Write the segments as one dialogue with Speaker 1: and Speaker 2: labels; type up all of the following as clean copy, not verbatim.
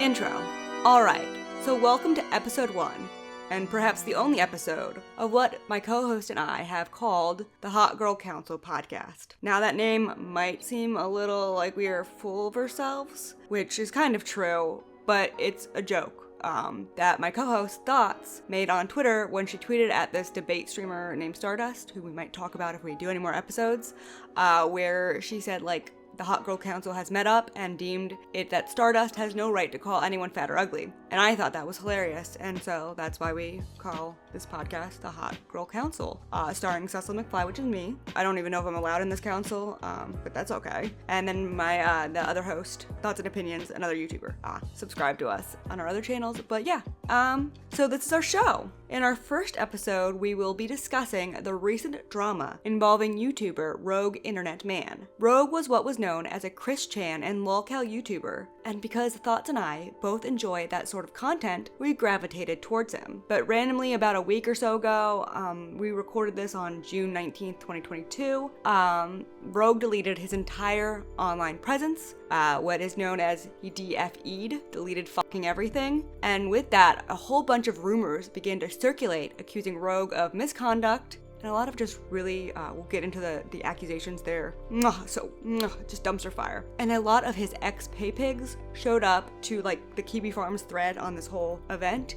Speaker 1: Intro. Alright, so welcome to episode 1, and perhaps the only episode, of what my co-host and I have called the Hot Girl Council podcast. Now that name might seem a little like we are full of ourselves, which is kind of true, but it's a joke. That my co-host Thoughts made on Twitter when she tweeted at this debate streamer named Stardust, who we might talk about if we do any more episodes, where she said, like, the Hot Girl Council has met up and deemed it that Stardust has no right to call anyone fat or ugly. And I thought that was hilarious, and so that's why we call this podcast the Hot Girl Council, starring Cecily McFly, which is me. I don't even know if I'm allowed in this council, but that's okay. And then my the other host, Thoughts and Opinions, another YouTuber. Subscribe to us on our other channels, but yeah. So this is our show. In our first episode, we will be discussing the recent drama involving YouTuber Rogue Internet Man. Rogue was what was known as a Chris Chan and lolcow YouTuber, and because Thoughts and I both enjoy that sort of content, we gravitated towards him. But randomly, about a week or so ago, we recorded this on June 19th, 2022, Rogue deleted his entire online presence, what is known as he DFE'd, deleted fucking everything, and with that, a whole bunch of rumors began to circulate accusing Rogue of misconduct, and a lot of just really, we'll get into the accusations there, just dumpster fire. And a lot of his ex-pay pigs showed up to, like, the Kiwi Farms thread on this whole event,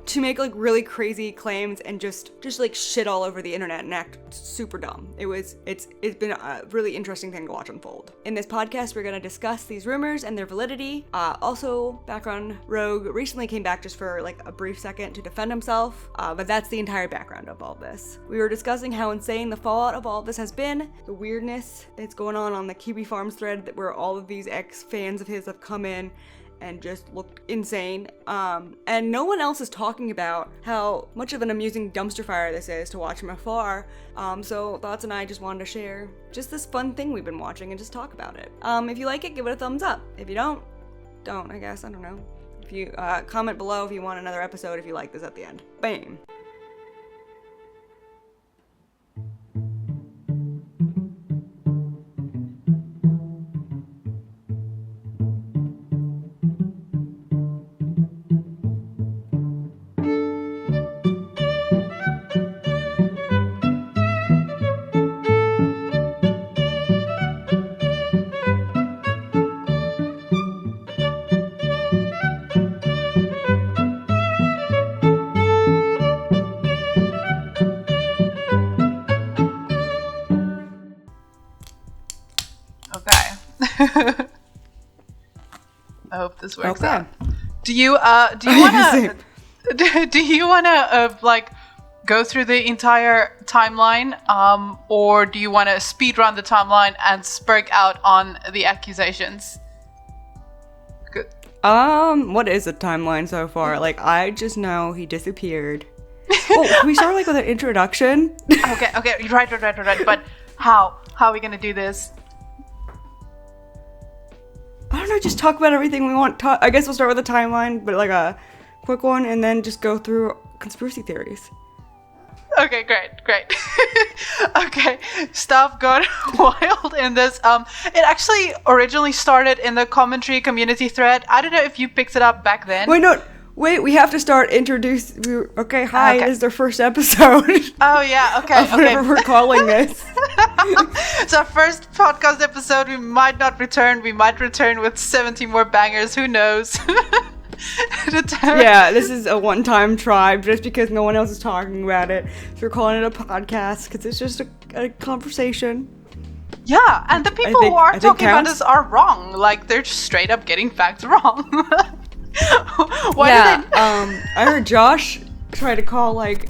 Speaker 1: to make, like, really crazy claims and just like shit all over the internet and act super dumb. It's been a really interesting thing to watch unfold. In this podcast, we're gonna discuss these rumors and their validity. Also, background, Rogue recently came back just for, like, a brief second to defend himself, but that's the entire background of all this. We were discussing how insane the fallout of all this has been, the weirdness that's going on the Kiwi Farms thread where all of these ex-fans of his have come in and just looked insane. And no one else is talking about how much of an amusing dumpster fire this is to watch from afar. So Thoughts and I just wanted to share just this fun thing we've been watching and just talk about it. If you like it, give it a thumbs up. If you don't, I guess. I don't know. If you comment below if you want another episode if you like this at the end. Bam.
Speaker 2: I hope this works
Speaker 1: okay.
Speaker 2: out. Do you wanna like go through the entire timeline, or do you wanna speed run the timeline and spurg out on the accusations? Good.
Speaker 1: What is the timeline so far? Like, I just know he disappeared. Can we start, like, with an introduction?
Speaker 2: Okay, right. But how are we gonna do this?
Speaker 1: I don't know, just talk about everything we want. I guess we'll start with a timeline, but like a quick one, and then just go through conspiracy theories.
Speaker 2: Okay, great. Okay, stuff got wild in this. It actually originally started in the commentary community thread. I don't know if you picked it up back then.
Speaker 1: Wait, we have to start Okay, hi, this is our first episode.
Speaker 2: Oh, yeah, okay.
Speaker 1: Whatever we're calling this.
Speaker 2: It's our first podcast episode. We might not return. We might return with 70 more bangers. Who knows?
Speaker 1: Yeah, this is a one-time try, just because no one else is talking about it. So we're calling it a podcast, because it's just a conversation.
Speaker 2: Yeah, and the people who are talking about this are wrong. Like, they're just straight up getting facts wrong.
Speaker 1: I heard Josh try to call, like,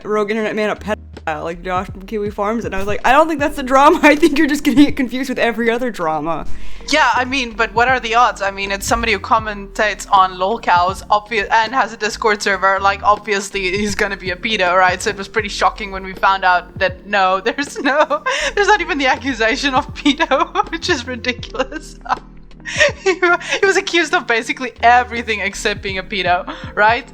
Speaker 1: Rogue Internet Man a pedophile, like Josh from Kiwi Farms, and I was like, I don't think that's the drama. I think you're just getting it confused with every other drama.
Speaker 2: Yeah, I mean, but what are the odds? I mean, it's somebody who commentates on lolcows, and has a Discord server. Like, obviously, he's gonna be a pedo, right? So it was pretty shocking when we found out that there's not even the accusation of pedo, which is ridiculous. he was accused of basically everything except being a pedo, right?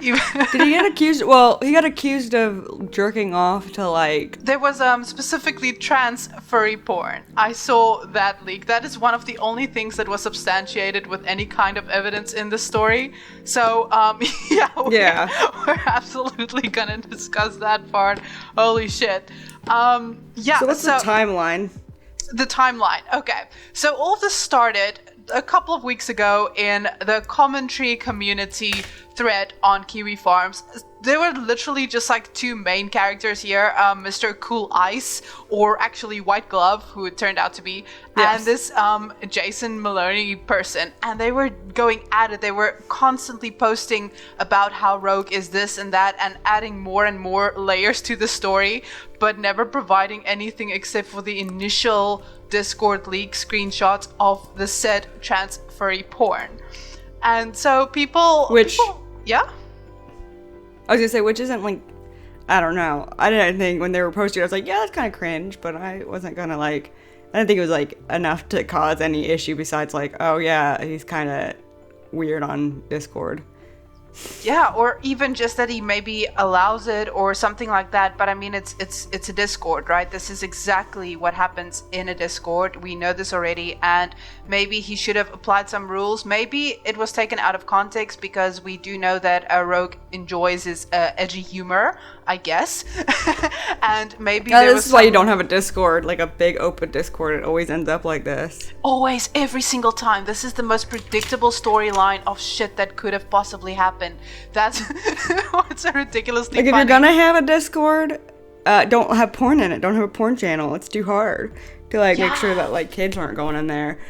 Speaker 1: Did he get accused? Well, he got accused of jerking off to like.
Speaker 2: There was specifically trans furry porn. I saw that leak. That is one of the only things that was substantiated with any kind of evidence in the story. So we're absolutely gonna discuss that part. Holy shit.
Speaker 1: So what's the timeline?
Speaker 2: The timeline. Okay. So all of this started a couple of weeks ago in the commentary community thread on Kiwi Farms. There were literally just like two main characters here, Mr. Cool Ice, or actually White Glove, who it turned out to be, and this Jason Maloney person. And they were going at it. They were constantly posting about how Rogue is this and that, and adding more and more layers to the story, but never providing anything except for the initial Discord leak screenshots of the said trans furry porn. And so yeah?
Speaker 1: I was gonna say, which isn't like, I don't know. I didn't think when they were posting, I was like, yeah, that's kind of cringe, but I wasn't gonna like, I didn't think it was like enough to cause any issue besides like, oh yeah, he's kind of weird on Discord.
Speaker 2: Yeah, or even just that he maybe allows it or something like that. But I mean, it's a Discord, right? This is exactly what happens in a Discord. We know this already, and maybe he should have applied some rules. Maybe it was taken out of context because we do know that Rogue enjoys his edgy humor, I guess. And maybe
Speaker 1: this is why you don't have a Discord, like a big open Discord. It always ends up like this.
Speaker 2: Always, every single time. This is the most predictable storyline of shit that could have possibly happened. That's what's so ridiculously
Speaker 1: like
Speaker 2: funny.
Speaker 1: If you're gonna have a Discord, don't have porn in it. Don't have a porn channel. It's too hard to like make sure that like kids aren't going in there.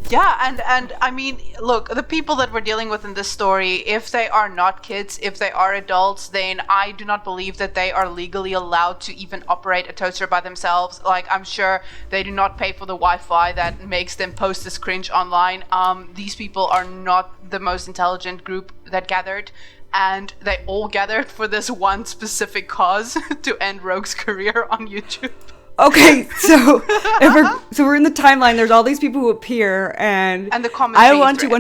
Speaker 2: Yeah, and I mean, look, the people that we're dealing with in this story, if they are not kids, if they are adults, then I do not believe that they are legally allowed to even operate a toaster by themselves. Like, I'm sure they do not pay for the Wi-Fi that makes them post this cringe online. These people are not the most intelligent group that gathered, and they all gathered for this one specific cause, to end Rogue's career on YouTube.
Speaker 1: Okay, so we're in the timeline. There's all these people who appear, and
Speaker 2: the commentary
Speaker 1: I want
Speaker 2: thread.
Speaker 1: to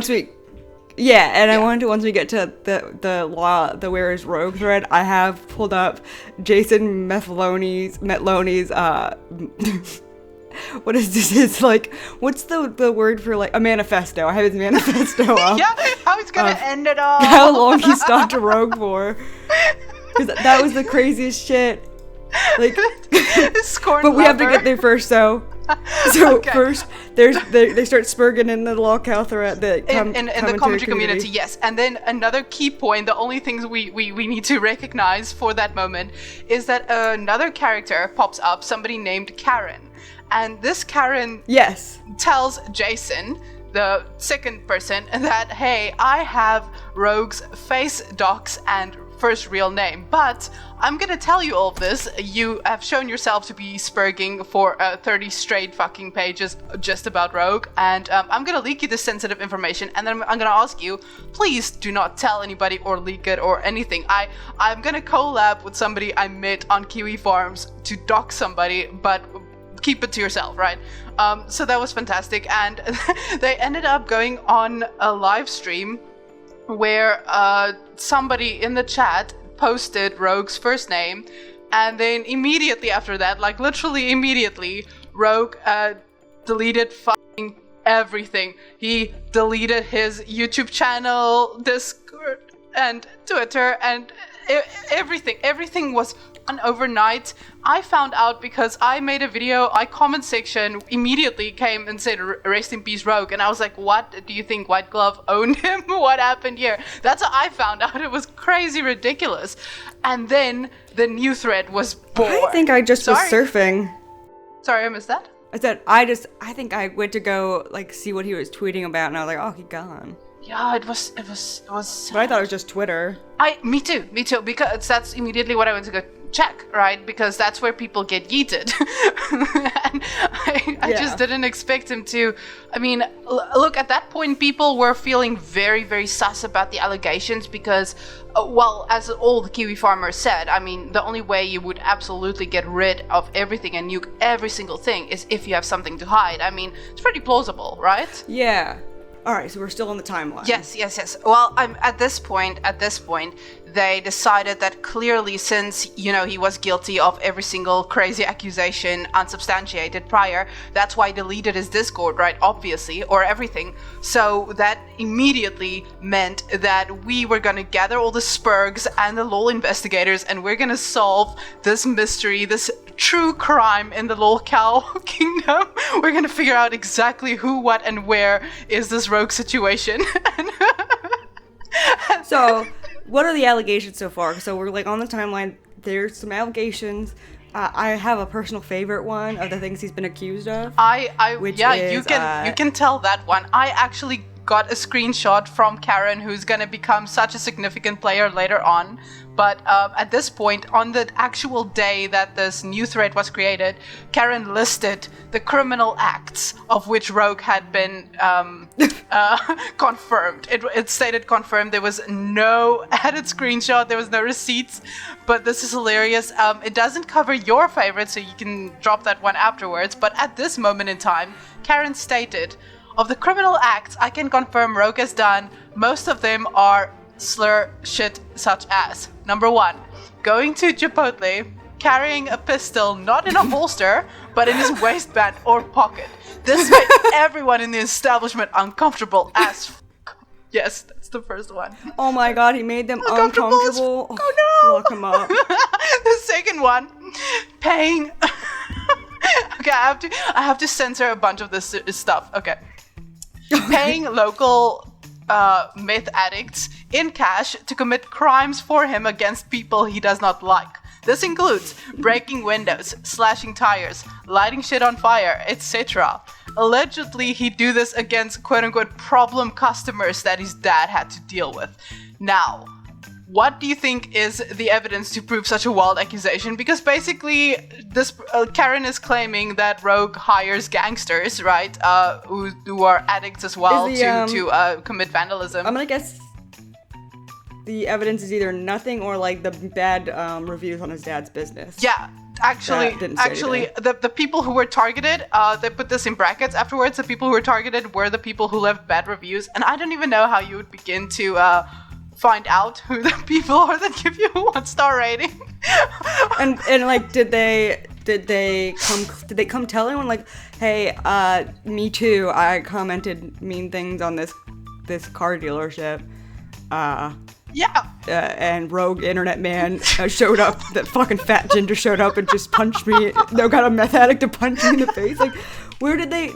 Speaker 1: once we get to the Where is Rogue thread. I have pulled up Jason Metloni's what is this? It's like, what's the word for like a manifesto? I have his manifesto up.
Speaker 2: Yeah, how he's gonna end it all.
Speaker 1: How long he stalked a Rogue for? Because that was the craziest shit. Like, but we have to get there first, So okay. First, they start spurging in the lolcow thread,
Speaker 2: in the commentary community, yes. And then another key point, the only things we need to recognize for that moment, is that another character pops up, somebody named Karen. And this Karen tells Jason, the second person, that, hey, I have Rogue's face docs and first real name, but I'm gonna tell you all of this. You have shown yourself to be spurging for 30 straight fucking pages just about Rogue, and I'm gonna leak you this sensitive information, and then I'm gonna ask you, please do not tell anybody or leak it or anything. I'm gonna collab with somebody I met on Kiwi Farms to dox somebody, but keep it to yourself, right? So that was fantastic, and they ended up going on a live stream where somebody in the chat posted Rogue's first name, and then immediately after that, like literally immediately, Rogue deleted fucking everything. He deleted his YouTube channel, Discord, and Twitter, and everything. Everything was gone overnight. I found out because I made a video, comment section immediately came and said, rest in peace Rogue, and I was like, what, do you think White Glove owned him? What happened here? That's how I found out. It was crazy ridiculous. And then the new thread was born.
Speaker 1: I think I just was surfing.
Speaker 2: Sorry, I missed that.
Speaker 1: I said, I think I went to go like see what he was tweeting about, and I was like, oh, he's gone.
Speaker 2: Yeah, it was. But
Speaker 1: I thought it was just Twitter.
Speaker 2: Me too, because that's immediately what I went to go check, right? Because that's where people get yeeted. And I just didn't expect him to. I mean, look, at that point, people were feeling very, very sus about the allegations because, well, as all the Kiwi farmers said, I mean, the only way you would absolutely get rid of everything and nuke every single thing is if you have something to hide. I mean, it's pretty plausible, right?
Speaker 1: Yeah. All right, so we're still on the timeline.
Speaker 2: Yes. Well, at this point, they decided that clearly, since, you know, he was guilty of every single crazy accusation unsubstantiated prior, that's why he deleted his Discord, right? Obviously, or everything. So that immediately meant that we were gonna gather all the Spurgs and the LOL investigators, and we're gonna solve this mystery, this true crime in the LOL Cow kingdom. We're gonna figure out exactly who, what, and where is this rogue situation.
Speaker 1: So, what are the allegations so far? So we're like on the timeline. There's some allegations. I have a personal favorite one of the things he's been accused of.
Speaker 2: You can tell that one. I actually got a screenshot from Karen, who's gonna become such a significant player later on. But at this point, on the actual day that this new thread was created, Karen listed the criminal acts of which Rogue had been confirmed. It stated confirmed. There was no added screenshot. There was no receipts. But this is hilarious. It doesn't cover your favorite, so you can drop that one afterwards. But at this moment in time, Karen stated, of the criminal acts I can confirm Rogue has done, most of them are slur shit such as: number 1, going to Chipotle, carrying a pistol not in a holster, but in his waistband or pocket. This made everyone in the establishment uncomfortable as f***. Yes, that's the first one.
Speaker 1: Oh my god, he made them uncomfortable.
Speaker 2: Oh no!
Speaker 1: Lock him up.
Speaker 2: The second one, paying... Okay, I have to censor a bunch of this stuff. Okay. Paying local meth addicts in cash to commit crimes for him against people he does not like. This includes breaking windows, slashing tires, lighting shit on fire, etc. Allegedly, he'd do this against quote-unquote problem customers that his dad had to deal with. Now, what do you think is the evidence to prove such a wild accusation? Because basically, this Karen is claiming that Rogue hires gangsters, right? Who are addicts as well to commit vandalism.
Speaker 1: I'm gonna guess the evidence is either nothing or like the bad reviews on his dad's business.
Speaker 2: Yeah. Actually, the people who were targeted, they put this in brackets afterwards. The people who were targeted were the people who left bad reviews, and I don't even know how you would begin to find out who the people are that give you a 1-star rating.
Speaker 1: and like, did they come tell anyone like, hey, me too, I commented mean things on this car dealership.
Speaker 2: Yeah.
Speaker 1: And Rogue Internet Man showed up. That fucking fat ginger showed up and just punched me. They got a meth addict to punch me in the face. Like, where did they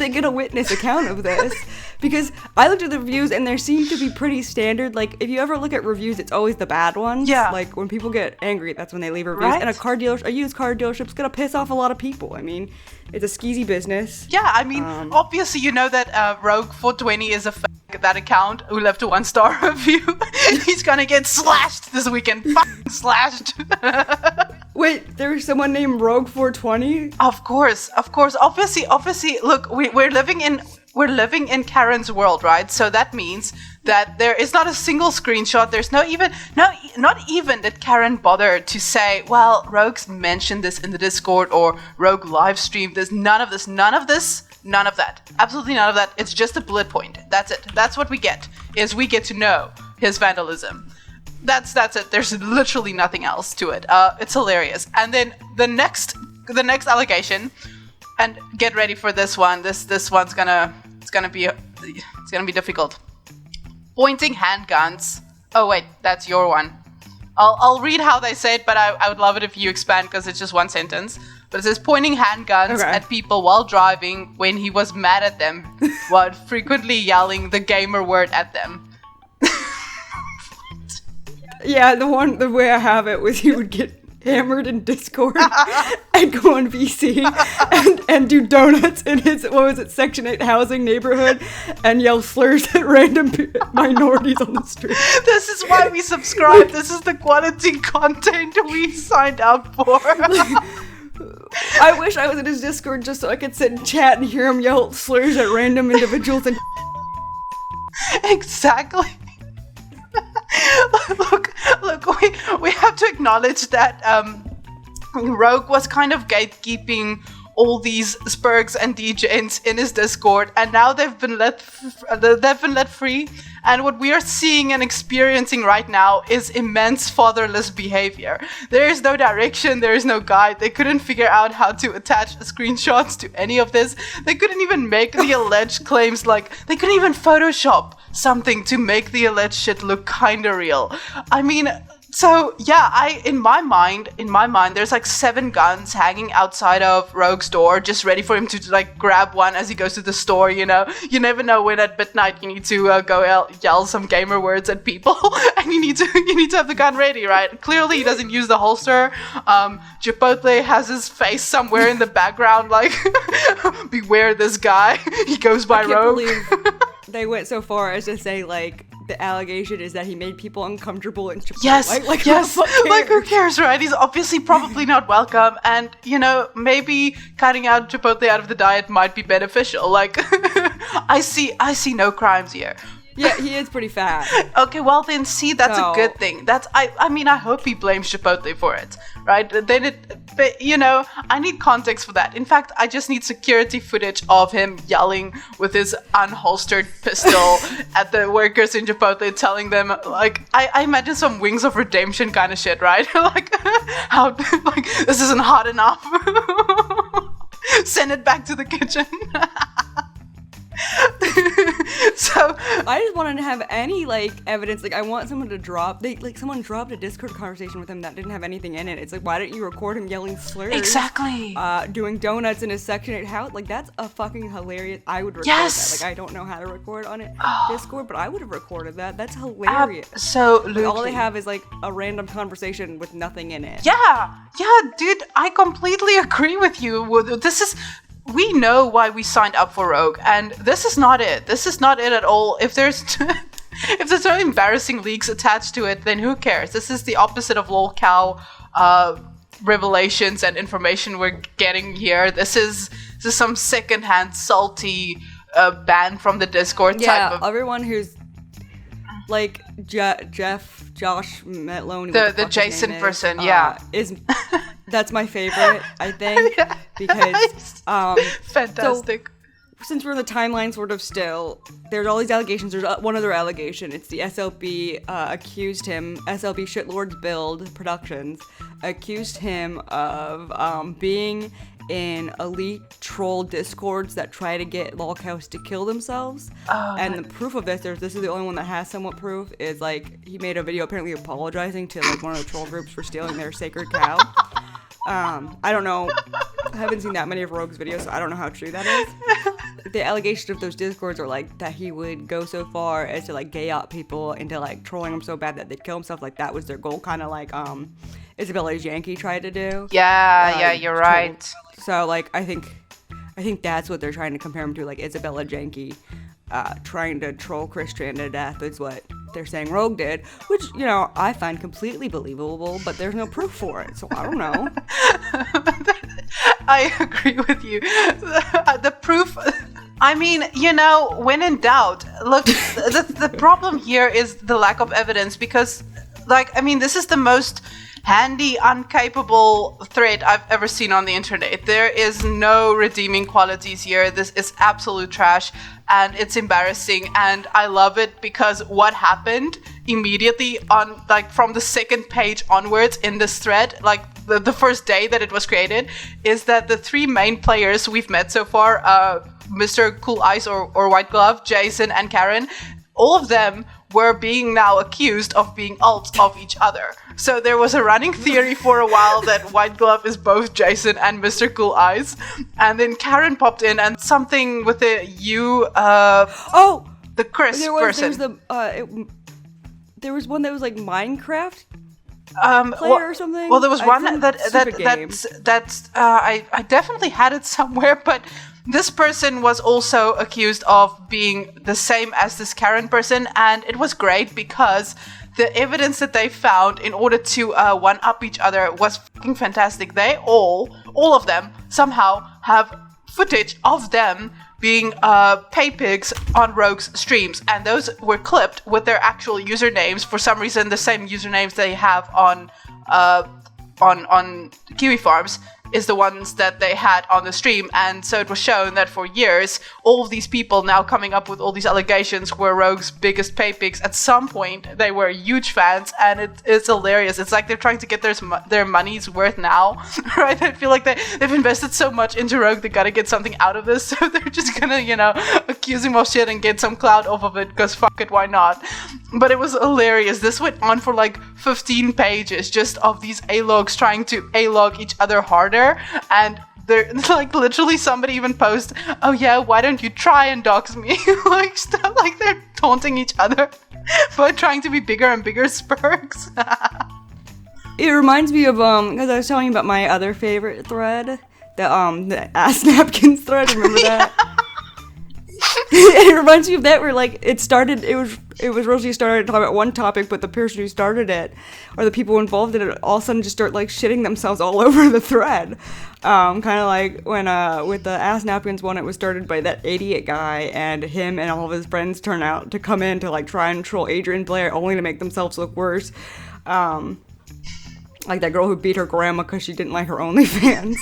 Speaker 1: get a witness account of this? Because I looked at the reviews and there seemed to be pretty standard. Like, if you ever look at reviews, it's always the bad ones.
Speaker 2: Yeah.
Speaker 1: Like, when people get angry, that's when they leave reviews.
Speaker 2: Right?
Speaker 1: And a used car dealership's gonna piss off a lot of people. I mean, it's a skeezy business.
Speaker 2: Yeah, I mean, obviously you know that Rogue 420 is a that account who left a 1-star review. He's gonna get slashed this weekend. Fucking slashed.
Speaker 1: Wait, there's someone named Rogue 420?
Speaker 2: Of course. Obviously, look, we're living in Karen's world, right? So that means that there is not a single screenshot. There's not even that Karen bothered to say, well, Rogue's mentioned this in the Discord or Rogue live streamed this. None of that. Absolutely none of that. It's just a bullet point. That's it. That's what we get, is we get to know his vandalism. That's it. There's literally nothing else to it. It's hilarious. And then the next allegation, and get ready for this one. This one's gonna be difficult. Pointing handguns. Oh wait, that's your one. I'll read how they say it, but I would love it if you expand because it's just one sentence. But it says pointing handguns at people while driving when he was mad at them, while frequently yelling the gamer word at them.
Speaker 1: Yeah, the way I have it was he would get hammered in Discord and go on VC and do donuts in his, Section 8 housing neighborhood and yell slurs at random minorities on the street.
Speaker 2: This is why we subscribe. This is the quality content we signed up for.
Speaker 1: I wish I was in his Discord just so I could sit and chat and hear him yell slurs at random individuals and
Speaker 2: Exactly. Look, we have to acknowledge that Rogue was kind of gatekeeping all these Spurgs and degens in his Discord, and now they've been let free. And what we are seeing and experiencing right now is immense fatherless behavior. There is no direction, there is no guide. They couldn't figure out how to attach screenshots to any of this. They couldn't even make the alleged claims, like, they couldn't even Photoshop something to make the alleged shit look kinda real. I mean, so yeah, in my mind, there's like 7 guns hanging outside of Rogue's door, just ready for him to like grab one as he goes to the store. You know, you never know when at midnight you need to go yell some gamer words at people, and you need to have the gun ready, right? Clearly, he doesn't use the holster. Chipotle has his face somewhere in the background, like, beware this guy. He goes by Rogue.
Speaker 1: Believe they went so far as to say, like, the allegation is that he made people uncomfortable in Chipotle.
Speaker 2: Yes,
Speaker 1: yes.
Speaker 2: Like, who cares, right? He's obviously probably not welcome, and, you know, maybe cutting out Chipotle out of the diet might be beneficial. Like, I see no crimes here.
Speaker 1: Yeah, he is pretty fat.
Speaker 2: Okay, well then, see, that's a good thing. I mean, I hope he blames Chipotle for it, right? But, you know, I need context for that. In fact, I just need security footage of him yelling with his unholstered pistol at the workers in Chipotle, telling them, like, I imagine some Wings of Redemption kind of shit, right? Like, how, like, this isn't hot enough. Send it back to the kitchen. So
Speaker 1: I just wanted to have any like evidence. Like, I want someone to drop. Someone dropped a Discord conversation with him that didn't have anything in it. It's like, why didn't you record him yelling slurs?
Speaker 2: Exactly.
Speaker 1: Doing donuts in his Section 8 house. Like, that's a fucking hilarious. I would record
Speaker 2: yes.
Speaker 1: that. Like, I don't know how to record on it Discord, but I would have recorded that. That's hilarious.
Speaker 2: Absolutely.
Speaker 1: All they have is like a random conversation with nothing in it.
Speaker 2: Yeah, dude. I completely agree with you. We know why we signed up for Rogue, and this is not it. This is not it at all. If there's no embarrassing leaks attached to it, then who cares? This is the opposite of lolcow revelations and information we're getting here. This is some secondhand salty ban from the Discord type of.
Speaker 1: Yeah, everyone who's like Josh Metlone,
Speaker 2: the Jason person,
Speaker 1: is that's my favorite, I think, because
Speaker 2: fantastic.
Speaker 1: So, since we're in the timeline sort of still, there's all these allegations. There's one other allegation. It's the SLB accused him, SLB Shitlords Build Productions, accused him of being in elite troll discords that try to get lolcows to kill themselves. And the proof of this is the only one that has somewhat proof, is like he made a video apparently apologizing to like one of the troll groups for stealing their sacred cow. I don't know. I haven't seen that many of Rogue's videos, so I don't know how true that is. The allegation of those discords are like that he would go so far as to like gay out people into like trolling them so bad that they'd kill himself. Like that was their goal, kind of like Isabella Janke tried to do.
Speaker 2: Yeah, you're right.
Speaker 1: So like I think that's what they're trying to compare him to, like Isabella Janke trying to troll Christian to death is what they're saying Rogue did, which, you know, I find completely believable, but there's no proof for it, so I don't know.
Speaker 2: I agree with you. The proof, I mean, you know, when in doubt, look, the problem here is the lack of evidence, because, like, I mean, this is the most handy, uncapable thread I've ever seen on the internet. There is no redeeming qualities here. This is absolute trash, and it's embarrassing, and I love it because what happened immediately on, like, from the second page onwards in this thread, like the first day that it was created, is that the 3 main players we've met so far, Mr. Cool Ice or White Glove, Jason, and Karen, all of them were being now accused of being alts of each other. So there was a running theory for a while that White Glove is both Jason and Mr. Cool Eyes. And then Karen popped in and something with the the Chris person.
Speaker 1: There was one that was like Minecraft player or something.
Speaker 2: Well, there was one
Speaker 1: Some
Speaker 2: that
Speaker 1: stupid game.
Speaker 2: I definitely had it somewhere, but this person was also accused of being the same as this Karen person, and it was great because the evidence that they found in order to one up each other was fucking fantastic. They all of them somehow have footage of them being pay pigs on Rogue's streams, and those were clipped with their actual usernames. For some reason, the same usernames they have on Kiwi Farms is the ones that they had on the stream, and so it was shown that for years, all of these people now coming up with all these allegations were Rogue's biggest pay pigs. At some point, they were huge fans, and it's hilarious. It's like they're trying to get their money's worth now, right? I feel like they've invested so much into Rogue, they gotta get something out of this, so they're just gonna, accuse him of shit and get some clout off of it, because fuck it, why not? But it was hilarious. This went on for like 15 pages just of these A-logs trying to A-log each other harder. And they're like, literally somebody even post, oh yeah, why don't you try and dox me? Like stuff like they're taunting each other but trying to be bigger and bigger spurgs.
Speaker 1: It reminds me of because I was telling you about my other favorite thread, the ass napkins thread. Remember that? It reminds me of that, where like it was Rosie started talking about one topic, but the person who started it, or the people involved in it, all of a sudden just start like shitting themselves all over the thread. Kind of like when with the ass napkins one, it was started by that idiot guy, and him and all of his friends turn out to come in to like try and troll Adrian Blair, only to make themselves look worse. Like that girl who beat her grandma because she didn't like her OnlyFans.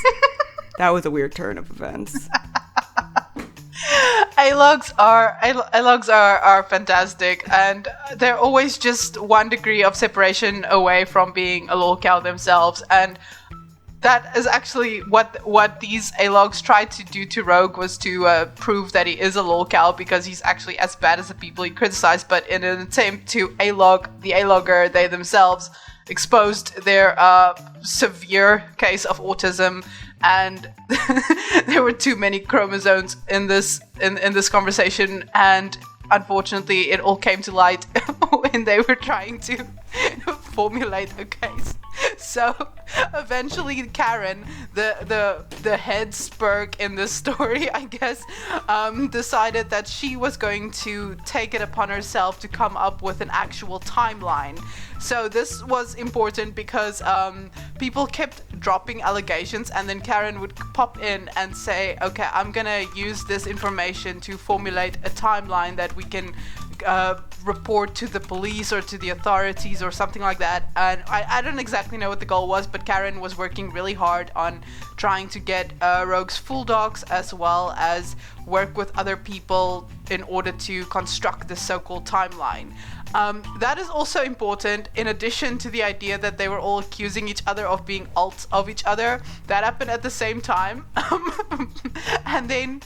Speaker 1: That was a weird turn of events.
Speaker 2: A-logs are fantastic, and they're always just one degree of separation away from being a lolcow themselves, and that is actually what these A-logs tried to do to Rogue, was to prove that he is a lolcow, because he's actually as bad as the people he criticized. But in an attempt to A-log the A-logger, they themselves exposed their severe case of autism, and there were too many chromosomes in this conversation, and unfortunately it all came to light when they were trying to formulate a case. So eventually Karen, the head spurg in this story, I guess, decided that she was going to take it upon herself to come up with an actual timeline. So this was important because people kept dropping allegations, and then Karen would pop in and say, okay, I'm gonna use this information to formulate a timeline that we can report to the police or to the authorities or something like that. And I don't exactly know what the goal was, but Karen was working really hard on trying to get Rogue's full docs, as well as work with other people in order to construct the so-called timeline. That is also important, in addition to the idea that they were all accusing each other of being alts of each other. That happened at the same time. And then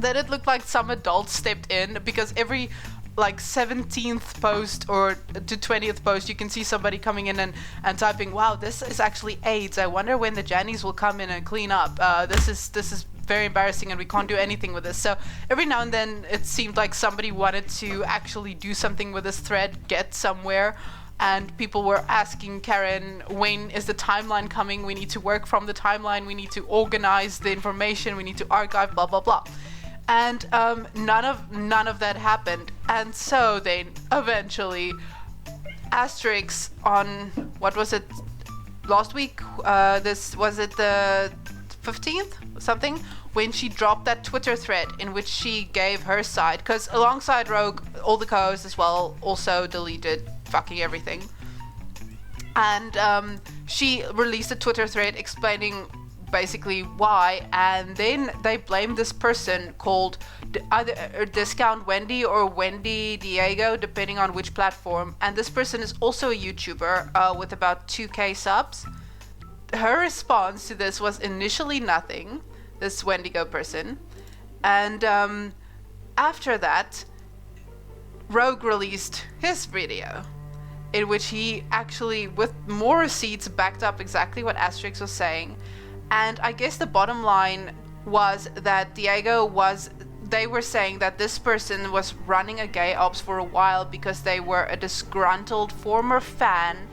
Speaker 2: it looked like some adults stepped in, because every like 17th post or to 20th post, you can see somebody coming in and typing, wow, this is actually AIDS. I wonder when the Jannies will come in and clean up. This is very embarrassing, and we can't do anything with this. So every now and then it seemed like somebody wanted to actually do something with this thread, get somewhere. And people were asking Karen, when is the timeline coming? We need to work from the timeline. We need to organize the information. We need to archive, blah, blah, blah. And none of that happened. And so then eventually Asterix on, what was it, last week? This was it the 15th something, when she dropped that Twitter thread in which she gave her side, because alongside Rogue, all the co-hosts as well also deleted fucking everything. And she released a Twitter thread explaining basically why, and then they blamed this person called either Discount Wendy or Wendy Diego, depending on which platform. And this person is also a YouTuber with about 2k subs. Her response to this was initially nothing, this Wendigo person, and after that Rogue released his video, in which he actually, with more receipts, backed up exactly what Asterix was saying. And I guess the bottom line was that they were saying that this person was running a gay ops for a while because they were a disgruntled former fan,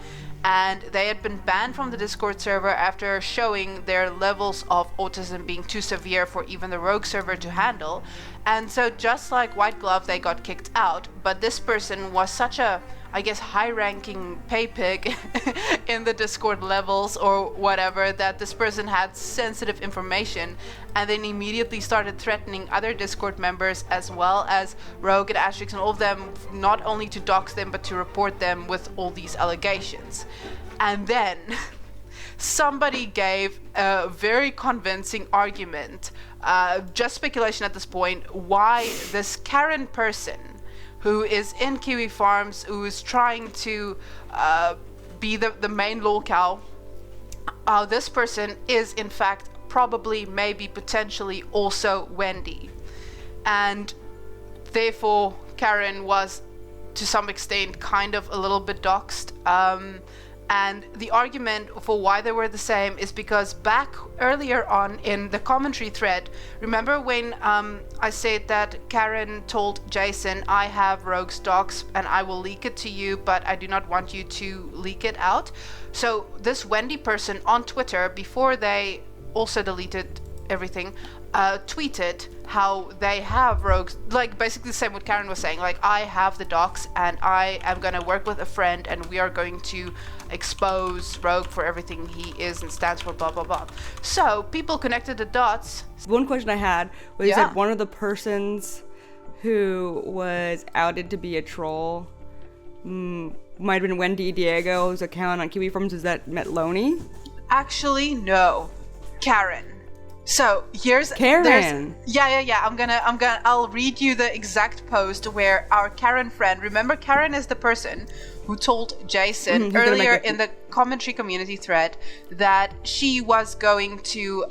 Speaker 2: and they had been banned from the Discord server after showing their levels of autism being too severe for even the rogue server to handle. And so just like White Glove, they got kicked out, but this person was such a, I guess, high-ranking pay pig in the Discord levels or whatever, that this person had sensitive information and then immediately started threatening other Discord members as well as Rogue and Asterix and all of them, not only to dox them but to report them with all these allegations. And then somebody gave a very convincing argument, just speculation at this point, why this Karen person who is in Kiwi Farms, who is trying to be the main lolcow, this person is in fact probably, maybe, potentially also Wendy. And therefore Karen was to some extent kind of a little bit doxed. And the argument for why they were the same is because back earlier on in the commentary thread, remember when I said that Karen told Jason, I have Rogue's docs and I will leak it to you, but I do not want you to leak it out. So this Wendy person on Twitter, before they also deleted everything, tweeted how they have Rogue's, like basically the same what Karen was saying, like, I have the docs and I am going to work with a friend and we are going to expose Rogue for everything he is and stands for, blah blah blah. So people connected the dots.
Speaker 1: One question I had was that one of the persons who was outed to be a troll might have been Wendy Diego's account on Kiwi Farms. Is that Metloni?
Speaker 2: Actually, no. Karen. So here's
Speaker 1: Karen.
Speaker 2: I'll read you the exact post where our Karen friend, remember Karen is the person who told Jason earlier in the commentary community thread that she was going to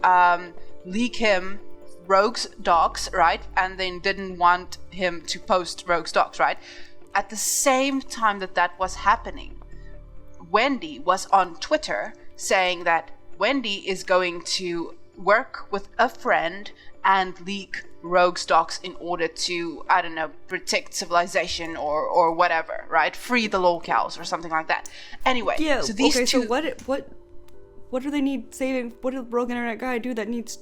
Speaker 2: leak him Rogue's docs, right? And then didn't want him to post Rogue's docs, right? At the same time that was happening, Wendy was on Twitter saying that Wendy is going to work with a friend and leak Rogue's docs in order to, I don't know, protect civilization or whatever, right? Free the lolcows or something like that. Anyway,
Speaker 1: yeah,
Speaker 2: so these two...
Speaker 1: So what do they need saving? What did Rogue Internet Guy do that needs...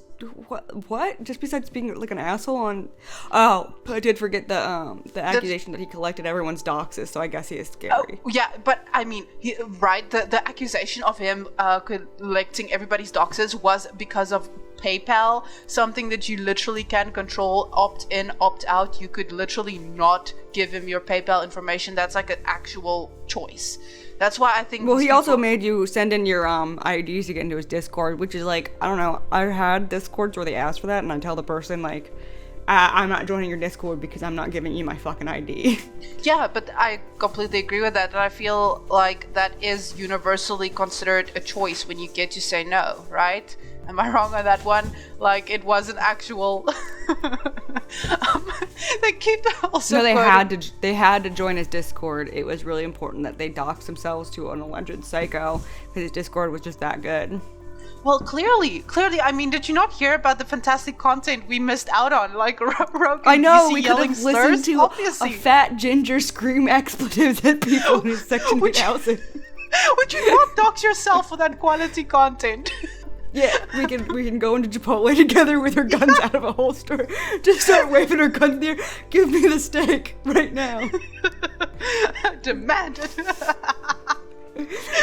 Speaker 1: What? Just besides being like an asshole on... Oh, I did forget the accusation that he collected everyone's doxes, so I guess he is scary.
Speaker 2: Oh, yeah, but I mean, the accusation of him collecting everybody's doxes was because of PayPal, something that you literally can control, opt in, opt out. You could literally not give him your PayPal information. That's like an actual choice. That's why I think...
Speaker 1: Well, he also made you send in your IDs to get into his Discord, which is like, I don't know, I had Discords where they ask for that, and I tell the person, like, I'm not joining your Discord because I'm not giving you my fucking ID.
Speaker 2: Yeah, but I completely agree with that, and I feel like that is universally considered a choice when you get to say no, right? Am I wrong on that one? Like, it was an actual... they keep also...
Speaker 1: No, they had to join his Discord. It was really important that they dox themselves to an alleged psycho, because his Discord was just that good.
Speaker 2: Well, clearly, I mean, did you not hear about the fantastic content we missed out on? Like, Rogue
Speaker 1: I know,
Speaker 2: DC
Speaker 1: we could
Speaker 2: yelling
Speaker 1: have listened
Speaker 2: slurs,
Speaker 1: to
Speaker 2: obviously.
Speaker 1: a fat ginger scream expletives at people in his Section 8 houses.
Speaker 2: Would you not dox yourself for that quality content?
Speaker 1: Yeah, we can go into Chipotle together with our guns out of a holster. Just start waving our guns there. Give me the steak right now.
Speaker 2: Demand it.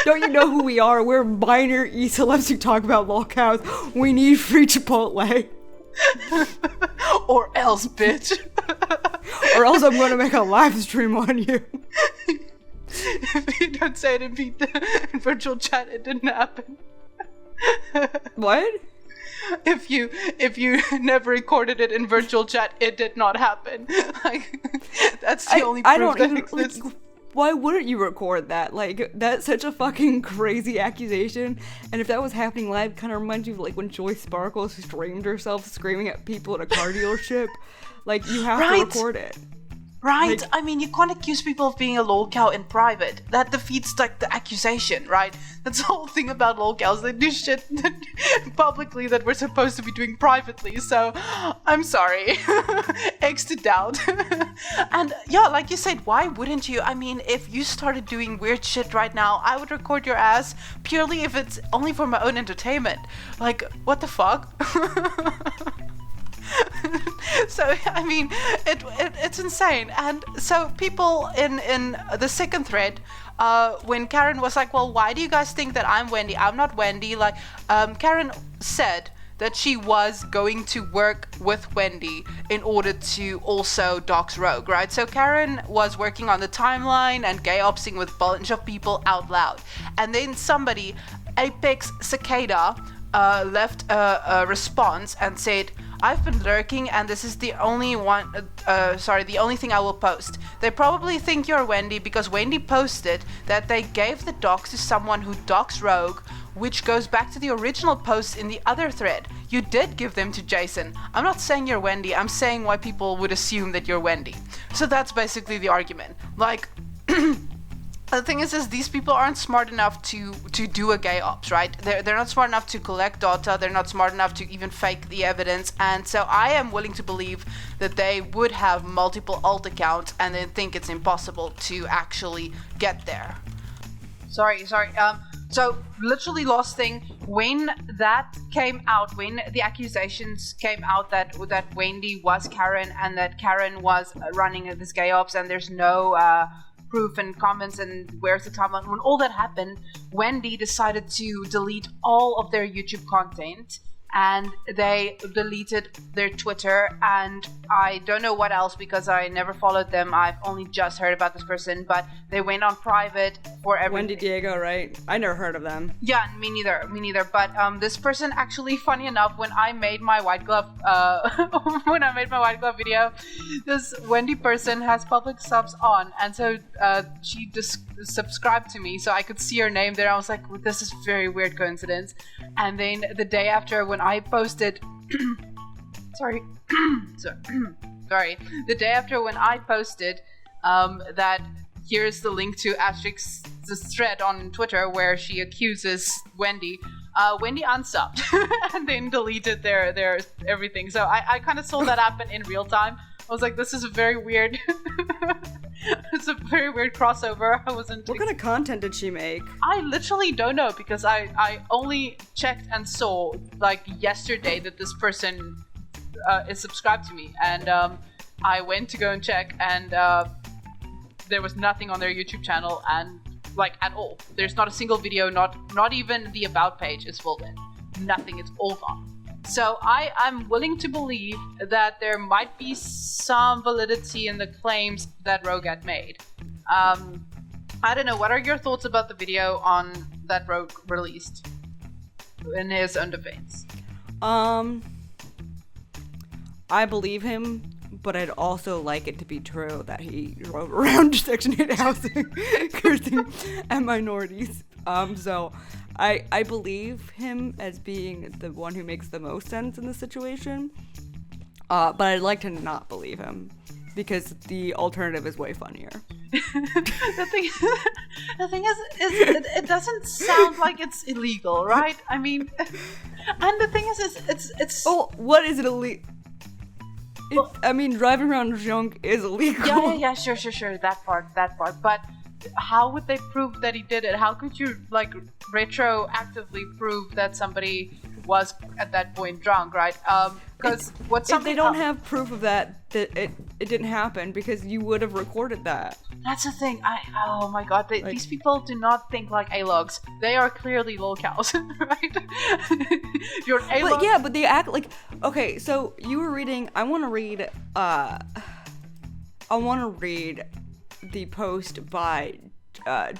Speaker 1: Don't you know who we are? We're minor e-celebs who talk about lolcows. We need free Chipotle.
Speaker 2: Or else, bitch.
Speaker 1: Or else I'm going to make a live stream on you.
Speaker 2: If you don't say it in virtual chat, it didn't happen.
Speaker 1: What?
Speaker 2: If you never recorded it in virtual chat, it did not happen. Like, that's the only proof that exists.
Speaker 1: Like, why wouldn't you record that? Like, that's such a fucking crazy accusation. And if that was happening live, kind of reminds you of like when Joyce Sparkles streamed herself screaming at people at a car dealership. Like, you have to record it.
Speaker 2: Right?
Speaker 1: Like-
Speaker 2: I mean, you can't accuse people of being a lolcow in private. That defeats, like, the accusation, right? That's the whole thing about lolcows. They do shit publicly that we're supposed to be doing privately. So, I'm sorry. Eggs to doubt. And, yeah, like you said, why wouldn't you? I mean, if you started doing weird shit right now, I would record your ass purely if it's only for my own entertainment. Like, what the fuck? So I mean, it's insane. And so people in the second thread, when Karen was like, well, why do you guys think that I'm Wendy? I'm not Wendy. Like, Karen said that she was going to work with Wendy in order to also dox Rogue, right? So Karen was working on the timeline and gay opsing with a bunch of people out loud. And then somebody, Apex Cicada, left a response and said, I've been lurking and this is the only thing I will post. They probably think you're Wendy because Wendy posted that they gave the docs to someone who docs Rogue, which goes back to the original post in the other thread. You did give them to Jason. I'm not saying you're Wendy, I'm saying why people would assume that you're Wendy. So that's basically the argument. Like, the thing is these people aren't smart enough to do a gay ops, right? They're not smart enough to collect data. They're not smart enough to even fake the evidence. And so I am willing to believe that they would have multiple alt accounts and they think it's impossible to actually get there. Sorry. So literally last thing, when that came out, when the accusations came out that Wendy was Karen and that Karen was running this gay ops and there's no proof and comments and where's the timeline, when all that happened, Wendy decided to delete all of their YouTube content and they deleted their Twitter, and I don't know what else because I never followed them. I've only just heard about this person, but they went on private for everything.
Speaker 1: Wendy Diego, right? I never heard of them.
Speaker 2: Yeah, me neither. But this person actually, funny enough, when I made my white glove video, this Wendy person has public subs on, and so she just subscribed to me, so I could see her name there. I was like, well, this is a very weird coincidence. And then the day after, when I posted, sorry, the day after when I posted that here's the link to Asterix's thread on Twitter where she accuses Wendy. Wendy unsubbed and then deleted their everything. So I kind of saw that happen in real time. I was like, this is a very weird. It's a very weird crossover. I wasn't.
Speaker 1: What kind of content did she make?
Speaker 2: I literally don't know because I only checked and saw like yesterday that this person is subscribed to me, and I went to go and check, and there was nothing on their YouTube channel, and like at all. There's not a single video, not even the about page is filled in. Nothing. It's all gone. So I'm willing to believe that there might be some validity in the claims that Rogue had made. I don't know. What are your thoughts about the video on that Rogue released in his own defense?
Speaker 1: I believe him, but I'd also like it to be true that he drove around Section 8 housing, cursing at minorities. So I believe him as being the one who makes the most sense in this situation. But I'd like to not believe him because the alternative is way funnier.
Speaker 2: the thing is it doesn't sound like it's illegal, right? I mean, and the thing is it's.
Speaker 1: Oh, what is it illegal? I mean, driving around drunk is illegal.
Speaker 2: Yeah, sure. That part. But how would they prove that he did it? How could you, like, retroactively prove that somebody was at that point drunk, right? Because
Speaker 1: if they don't have proof of that it didn't happen because you would have recorded that.
Speaker 2: That's the thing. Oh my god, these people do not think like A-logs. They are clearly lolcows, right? You're an A-log.
Speaker 1: But yeah, but they act like, okay, so you were reading, I want to read the post by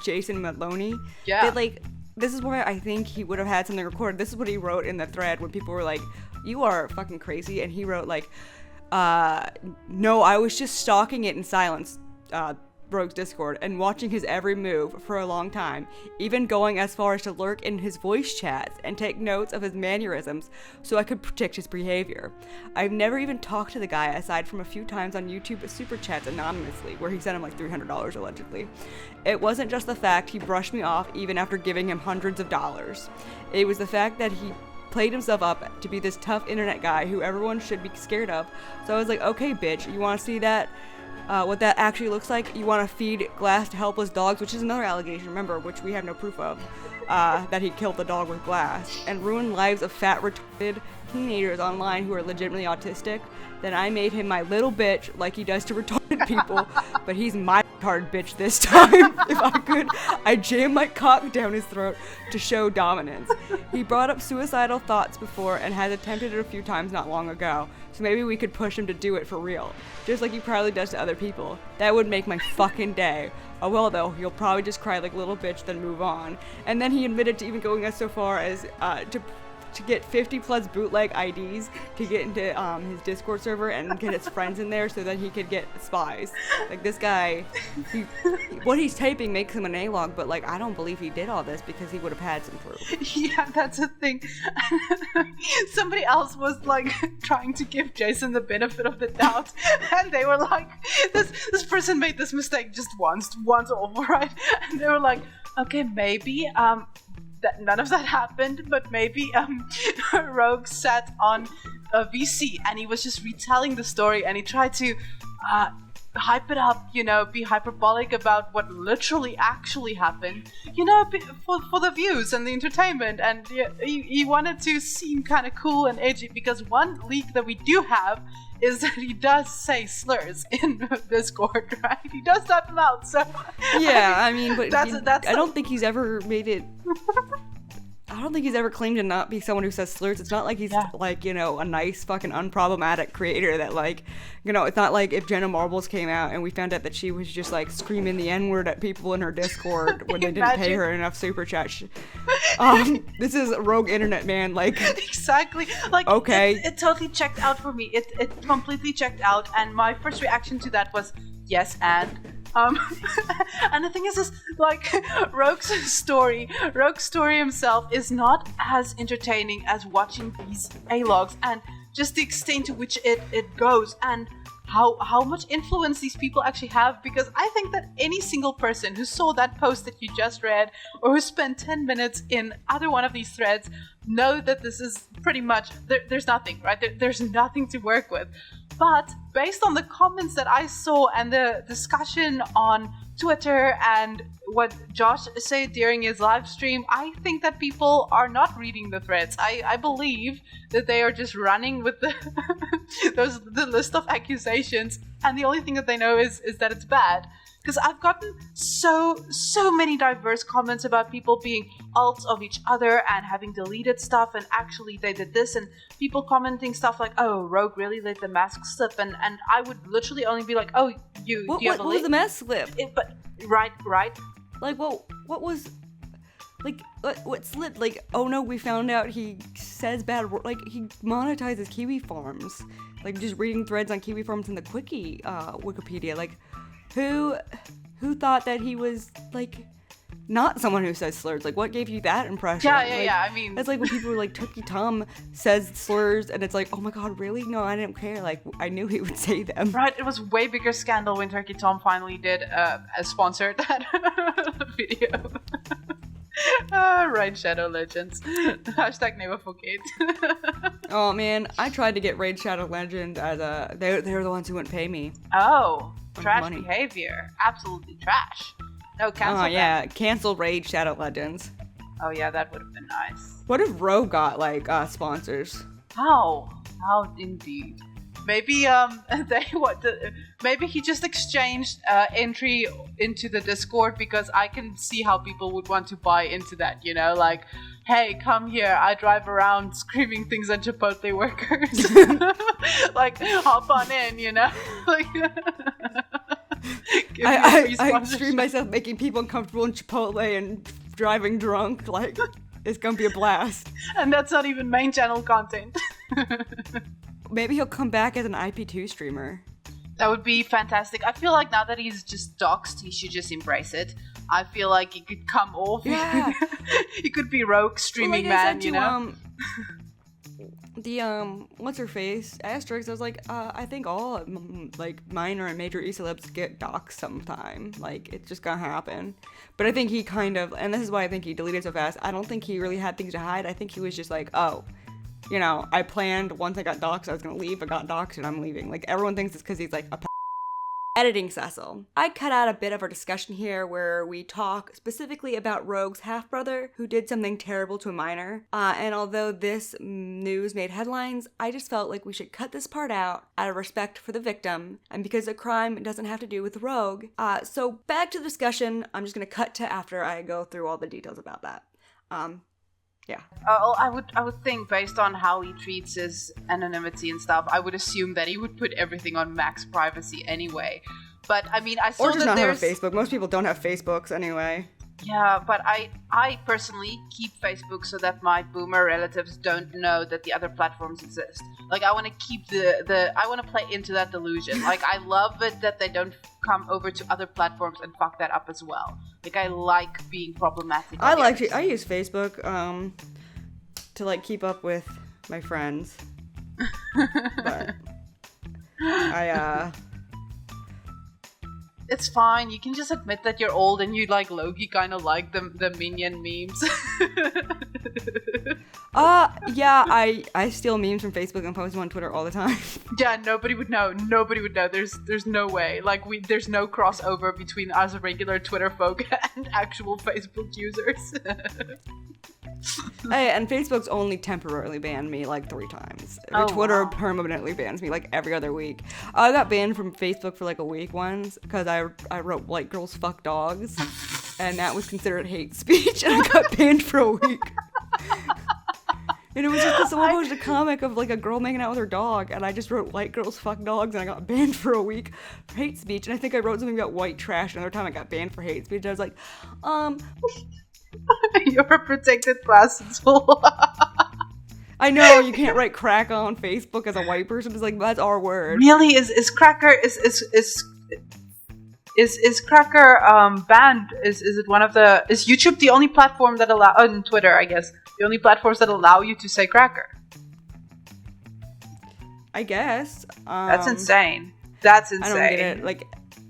Speaker 1: Jason Maloney.
Speaker 2: Yeah.
Speaker 1: That, like, this is where I think he would have had something recorded. This is what he wrote in the thread when people were like, you are fucking crazy. And he wrote like, no, I was just stalking it in silence. Rogue's Discord and watching his every move for a long time, even going as far as to lurk in his voice chats and take notes of his mannerisms so I could predict his behavior. I've never even talked to the guy aside from a few times on YouTube super chats anonymously, where he sent him like $300 allegedly. It wasn't just the fact he brushed me off even after giving him hundreds of dollars. It was the fact that he played himself up to be this tough internet guy who everyone should be scared of. So I was like, okay, bitch, you want to see that? What that actually looks like? You want to feed glass to helpless dogs, which is another allegation, remember, which we have no proof of, that he killed the dog with glass, and ruined lives of fat, retarded teenagers online who are legitimately autistic. Then I made him my little bitch like he does to retarded people, but he's my retarded bitch this time. If I could, I'd jam my cock down his throat to show dominance. He brought up suicidal thoughts before and has attempted it a few times not long ago, so maybe we could push him to do it for real, just like he probably does to other people. That would make my fucking day. Oh well though, he'll probably just cry like a little bitch then move on. And then he admitted to even going as so far as to get 50 plus bootleg IDs to get into his Discord server and get his friends in there so that he could get spies. Like, this guy, what he's typing makes him an A-log, but like, I don't believe he did all this because he would have had some proof.
Speaker 2: Yeah, that's the thing. Somebody else was like trying to give Jason the benefit of the doubt, and they were like, this person made this mistake just once over, right? And they were like, okay, maybe that none of that happened, but maybe Rogue sat on a VC and he was just retelling the story, and he tried to hype it up, you know, be hyperbolic about what literally actually happened, you know, for the views and the entertainment, and he wanted to seem kind of cool and edgy, because one leak that we do have is that he does say slurs in Discord, right? He does that loud, so
Speaker 1: yeah, I mean, but
Speaker 2: that's
Speaker 1: I don't think he's ever made it. I don't think he's ever claimed to not be someone who says slurs. It's not like he's like, you know, a nice fucking unproblematic creator that, like, you know, it's not like if Jenna Marbles came out and we found out that she was just like screaming the N-word at people in her Discord when they didn't pay her enough super chat. This is Rogue Internet, man. Like,
Speaker 2: exactly. Like,
Speaker 1: okay,
Speaker 2: it totally checked out for me. It completely checked out, and my first reaction to that was yes, and and the thing is like, Rogue's story himself is not as entertaining as watching these A-logs, and just the extent to which it goes, and how much influence these people actually have, because I think that any single person who saw that post that you just read, or who spent 10 minutes in either one of these threads, know that this is pretty much, there's nothing, right? There's nothing to work with. But based on the comments that I saw and the discussion on Twitter and what Josh said during his live stream, I think that people are not reading the threads. I believe that they are just running with the list of accusations, and the only thing that they know is that it's bad. Because I've gotten so many diverse comments about people being alts of each other and having deleted stuff, and actually they did this, and people commenting stuff like, oh, Rogue really let the mask slip, and I would literally only be like, oh,
Speaker 1: what was the mask slip?
Speaker 2: Right.
Speaker 1: Like, well, what was, like, what slipped? Like, oh no, we found out he says bad words. Like, he monetizes Kiwi Farms. Like, just reading threads on Kiwi Farms in the Quickie Wikipedia. Like, who thought that he was, like, not someone who says slurs? Like, what gave you that impression?
Speaker 2: Yeah, I mean,
Speaker 1: that's like when people were like, Turkey Tom says slurs, and it's like, oh my god, really? No, I didn't care. Like, I knew he would say them.
Speaker 2: Right, it was way bigger scandal when Turkey Tom finally did sponsor that video. Raid Shadow Legends. Hashtag never forget.
Speaker 1: Oh man, I tried to get Raid Shadow Legends as they're the ones who wouldn't pay me.
Speaker 2: Oh, trash behavior. Absolutely trash. No, cancel.
Speaker 1: Oh yeah, cancel Raid Shadow Legends.
Speaker 2: Oh yeah, that would have been nice.
Speaker 1: What if Rogue got like sponsors?
Speaker 2: How indeed. Maybe maybe he just exchanged entry into the Discord, because I can see how people would want to buy into that, you know, like, hey, come here, I drive around screaming things at Chipotle workers. Like, hop on in, you know? Like,
Speaker 1: I stream myself making people uncomfortable in Chipotle and driving drunk. Like, it's gonna be a blast.
Speaker 2: And that's not even main channel content.
Speaker 1: Maybe he'll come back as an IP2 streamer.
Speaker 2: That would be fantastic. I feel like now that he's just doxxed, he should just embrace it. I feel like he could come off.
Speaker 1: Yeah.
Speaker 2: He could be rogue streaming
Speaker 1: well, like
Speaker 2: man,
Speaker 1: I said
Speaker 2: you
Speaker 1: to,
Speaker 2: know?
Speaker 1: What's her face? Asterix, I was like, I think all, like, minor and major E-celebs get doxxed sometime. Like, it's just gonna happen. But I think he kind of, and this is why I think he deleted so fast, I don't think he really had things to hide. I think he was just like, oh, you know, I planned once I got doxxed, I was gonna leave, I got doxxed, and I'm leaving. Like, everyone thinks it's because he's like a Editing Cecil. I cut out a bit of our discussion here where we talk specifically about Rogue's half-brother who did something terrible to a minor. And although this news made headlines, I just felt like we should cut this part out of respect for the victim and because the crime doesn't have to do with Rogue. So back to the discussion. I'm just gonna cut to after I go through all the details about that. Yeah.
Speaker 2: I would think based on how he treats his anonymity and stuff, I would assume that he would put everything on max privacy anyway. But I mean, I saw
Speaker 1: or just
Speaker 2: that
Speaker 1: not
Speaker 2: there's
Speaker 1: have a Facebook. Most people don't have Facebooks anyway.
Speaker 2: Yeah, but I personally keep Facebook so that my boomer relatives don't know that the other platforms exist. Like, I want to keep I want to play into that delusion. Like, I love it that they don't come over to other platforms and fuck that up as well. Like, I like being problematic.
Speaker 1: I use Facebook to like keep up with my friends. But
Speaker 2: it's fine. You can just admit that you're old and you like Loki kind of like the Minion memes.
Speaker 1: Yeah, I steal memes from Facebook and post them on Twitter all the time.
Speaker 2: Yeah, nobody would know. There's no way. Like, there's no crossover between us regular Twitter folk and actual Facebook users.
Speaker 1: Hey, and Facebook's only temporarily banned me like 3 times.
Speaker 2: Oh,
Speaker 1: Twitter
Speaker 2: wow.
Speaker 1: permanently bans me like every other week. I got banned from Facebook for like a week once because I wrote "white girls fuck dogs," and that was considered hate speech, and I got banned for a week. And it was just because someone posted a comic of like a girl making out with her dog, and I just wrote "white girls fuck dogs," and I got banned for a week for hate speech. And I think I wrote something about white trash another time I got banned for hate speech. I was like,
Speaker 2: You're a protected class in school.
Speaker 1: I know you can't write crack on Facebook as a white person. It's like, that's our word.
Speaker 2: Really? Is Cracker is Cracker banned? Is it one of the? Is YouTube the only platform that allow? On Twitter, I guess the only platforms that allow you to say Cracker.
Speaker 1: I guess.
Speaker 2: That's insane. That's insane.
Speaker 1: I don't get it. Like,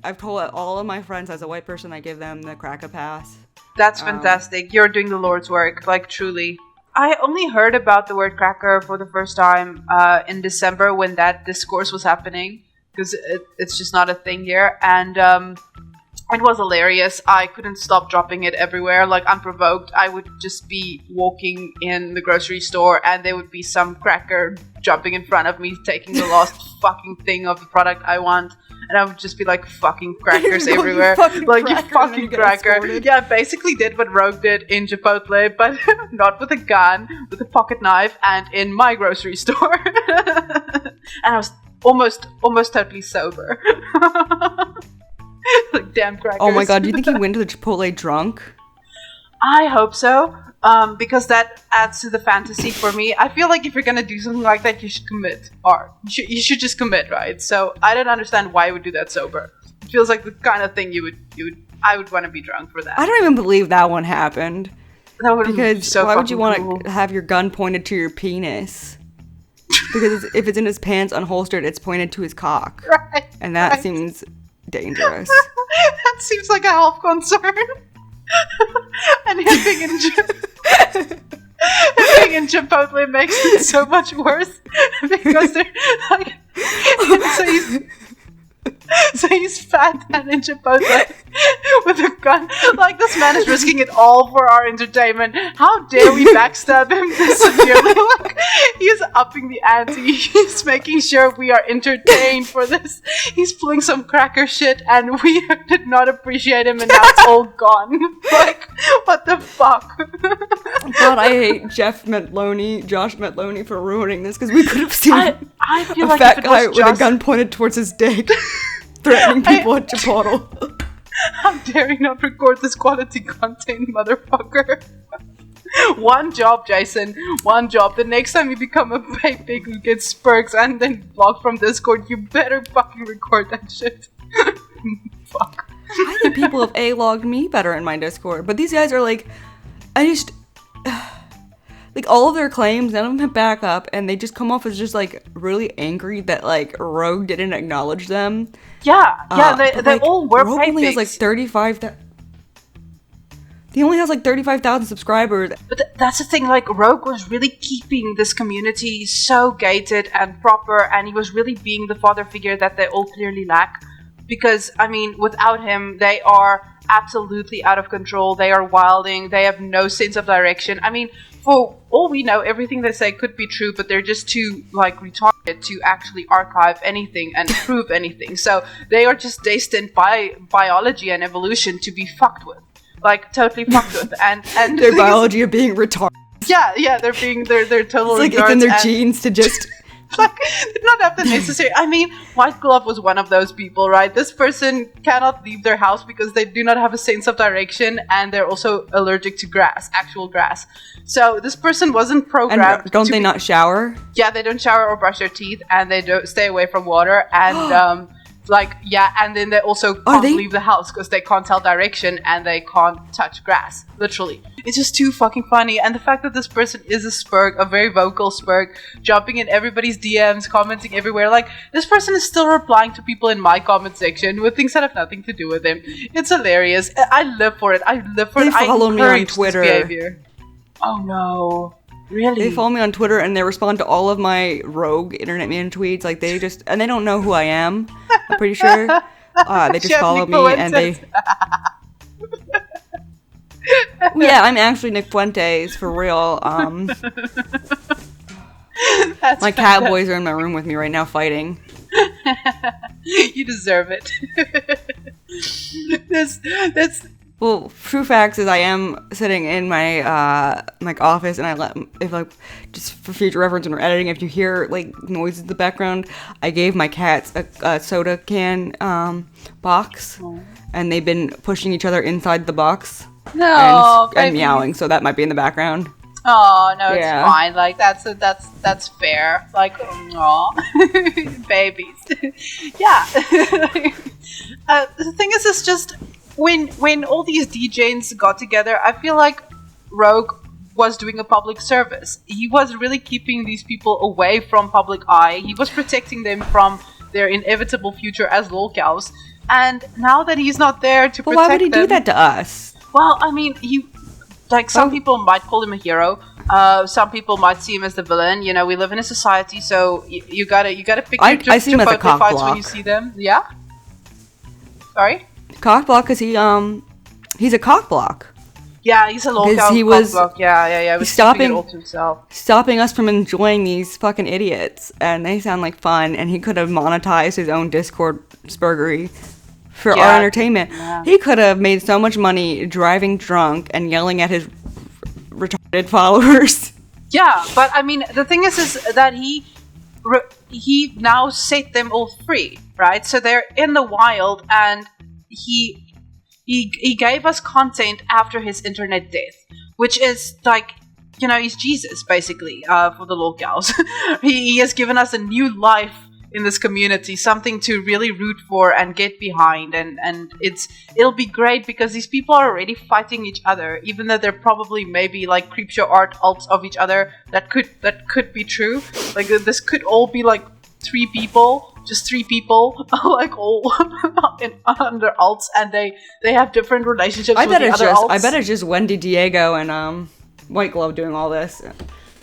Speaker 1: I've told all of my friends as a white person, I give them the Cracker pass.
Speaker 2: That's fantastic. You're doing the Lord's work, like, truly. I only heard about the word cracker for the first time in December when that discourse was happening, because it's just not a thing here, and it was hilarious. I couldn't stop dropping it everywhere, like, unprovoked. I would just be walking in the grocery store, and there would be some cracker jumping in front of me, taking the last fucking thing of the product I want. And I would just be like, fucking crackers everywhere. You fucking cracker. Yeah, I basically did what Rogue did in Chipotle, but not with a gun, with a pocket knife, and in my grocery store. And I was almost totally sober. Like, damn crackers.
Speaker 1: Oh my god, do you think he went to the Chipotle drunk?
Speaker 2: I hope so. Because that adds to the fantasy for me. I feel like if you're gonna do something like that, you should commit. Or you should just commit, right? So I don't understand why you would do that sober. It feels like the kind of thing I would want to be drunk for that.
Speaker 1: I don't even believe that one happened.
Speaker 2: That would
Speaker 1: because
Speaker 2: be so
Speaker 1: why would you want
Speaker 2: cool.
Speaker 1: to have your gun pointed to your penis? Because if it's in his pants unholstered, it's pointed to his cock.
Speaker 2: Right.
Speaker 1: And that seems dangerous.
Speaker 2: That seems like a health concern. And him being in Chipotle makes it so much worse because they're like, so he's fat and in Chipotle with a gun. Like, this man is risking it all for our entertainment. How dare we backstab him this severely? Like, he's upping the ante. He's making sure we are entertained for this. He's pulling some cracker shit and we did not appreciate him and now it's all gone. Like, what the fuck?
Speaker 1: God, I hate Josh Metloni for ruining this because we could have seen
Speaker 2: I feel
Speaker 1: a
Speaker 2: like
Speaker 1: fat
Speaker 2: if it
Speaker 1: guy
Speaker 2: was
Speaker 1: with a gun pointed towards his dick, threatening people at Chipotle.
Speaker 2: How dare you not record this quality content, motherfucker? One job, Jason. One job. The next time you become a pig who gets perks and then blocked from Discord, you better fucking record that shit. Fuck.
Speaker 1: I think people have A-logged me better in my Discord, but these guys are like, like all of their claims, none of them have backup, and they just come off as just like really angry that like Rogue didn't acknowledge them.
Speaker 2: Yeah, they
Speaker 1: like,
Speaker 2: all were
Speaker 1: Rogue only has like 35,000. He only has like 35,000 subscribers.
Speaker 2: But that's the thing, like, Rogue was really keeping this community so gated and proper, and he was really being the father figure that they all clearly lack. Because, I mean, without him, they are absolutely out of control. They are wilding. They have no sense of direction. I mean, for all we know, everything they say could be true, but they're just too, like, retarded to actually archive anything and prove anything. So they are just destined by biology and evolution to be fucked with. Like, totally fucked with. And
Speaker 1: their biology of being retarded.
Speaker 2: Yeah, they're totally
Speaker 1: it's like it's in their genes to just...
Speaker 2: Like, they don't have the necessary... I mean, White Glove was one of those people, right? This person cannot leave their house because they do not have a sense of direction, and they're also allergic to grass, actual grass. So this person wasn't programmed.
Speaker 1: And don't they not shower?
Speaker 2: Yeah, they don't shower or brush their teeth, and they don't stay away from water, and and then they also can't leave the house because they can't tell direction and they can't touch grass. Literally. It's just too fucking funny. And the fact that this person is a Spurg, a very vocal Spurg, jumping in everybody's DMs, commenting everywhere. Like, this person is still replying to people in my comment section with things that have nothing to do with him. It's hilarious. I live for it.
Speaker 1: They follow me on Twitter.
Speaker 2: Behavior. Oh no. Really?
Speaker 1: They follow me on Twitter and they respond to all of my Rogue Internet Man tweets. Like, they just... And they don't know who I am, I'm pretty sure. They just follow me and they... Yeah, I'm actually Nick Fuentes, for real. My cowboys are in my room with me right now fighting.
Speaker 2: You deserve it. That's...
Speaker 1: Well, true facts is I am sitting in my office, and just for future reference when we're editing, if you hear like noises in the background, I gave my cats a soda can box, and they've been pushing each other inside the box.
Speaker 2: No,
Speaker 1: and meowing, so that might be in the background.
Speaker 2: Oh no, it's fine. Like that's fair. Like, aw, babies. Yeah. The thing is, it's just. When all these DJs got together, I feel like Rogue was doing a public service. He was really keeping these people away from public eye. He was protecting them from their inevitable future as lolcows. And now that he's not there to protect them...
Speaker 1: But why would he do that to us?
Speaker 2: Well, I mean, some people might call him a hero. Some people might see him as the villain. You know, we live in a society, so you gotta pick your photo fights when you see them. Yeah? Sorry?
Speaker 1: Cockblock, because he's a cockblock.
Speaker 2: Yeah, he's a local cockblock. Yeah. He's stopping it all to himself.
Speaker 1: Stopping us from enjoying these fucking idiots, and they sound like fun. And he could have monetized his own Discord spurgery for our entertainment. Yeah. He could have made so much money driving drunk and yelling at his retarded followers.
Speaker 2: Yeah, but I mean, the thing is that he now set them all free, right? So they're in the wild, and he gave us content after his internet death, which is like, you know, he's Jesus basically for the lolcows. he has given us a new life in this community, something to really root for and get behind, and it'll be great because these people are already fighting each other, even though they're probably maybe like creepshow art alts of each other. That could be true. Like, this could all be like three people, like all under alts, and they have different relationships with the other alts.
Speaker 1: I bet it's just Wendy Diego and White Glove doing all this.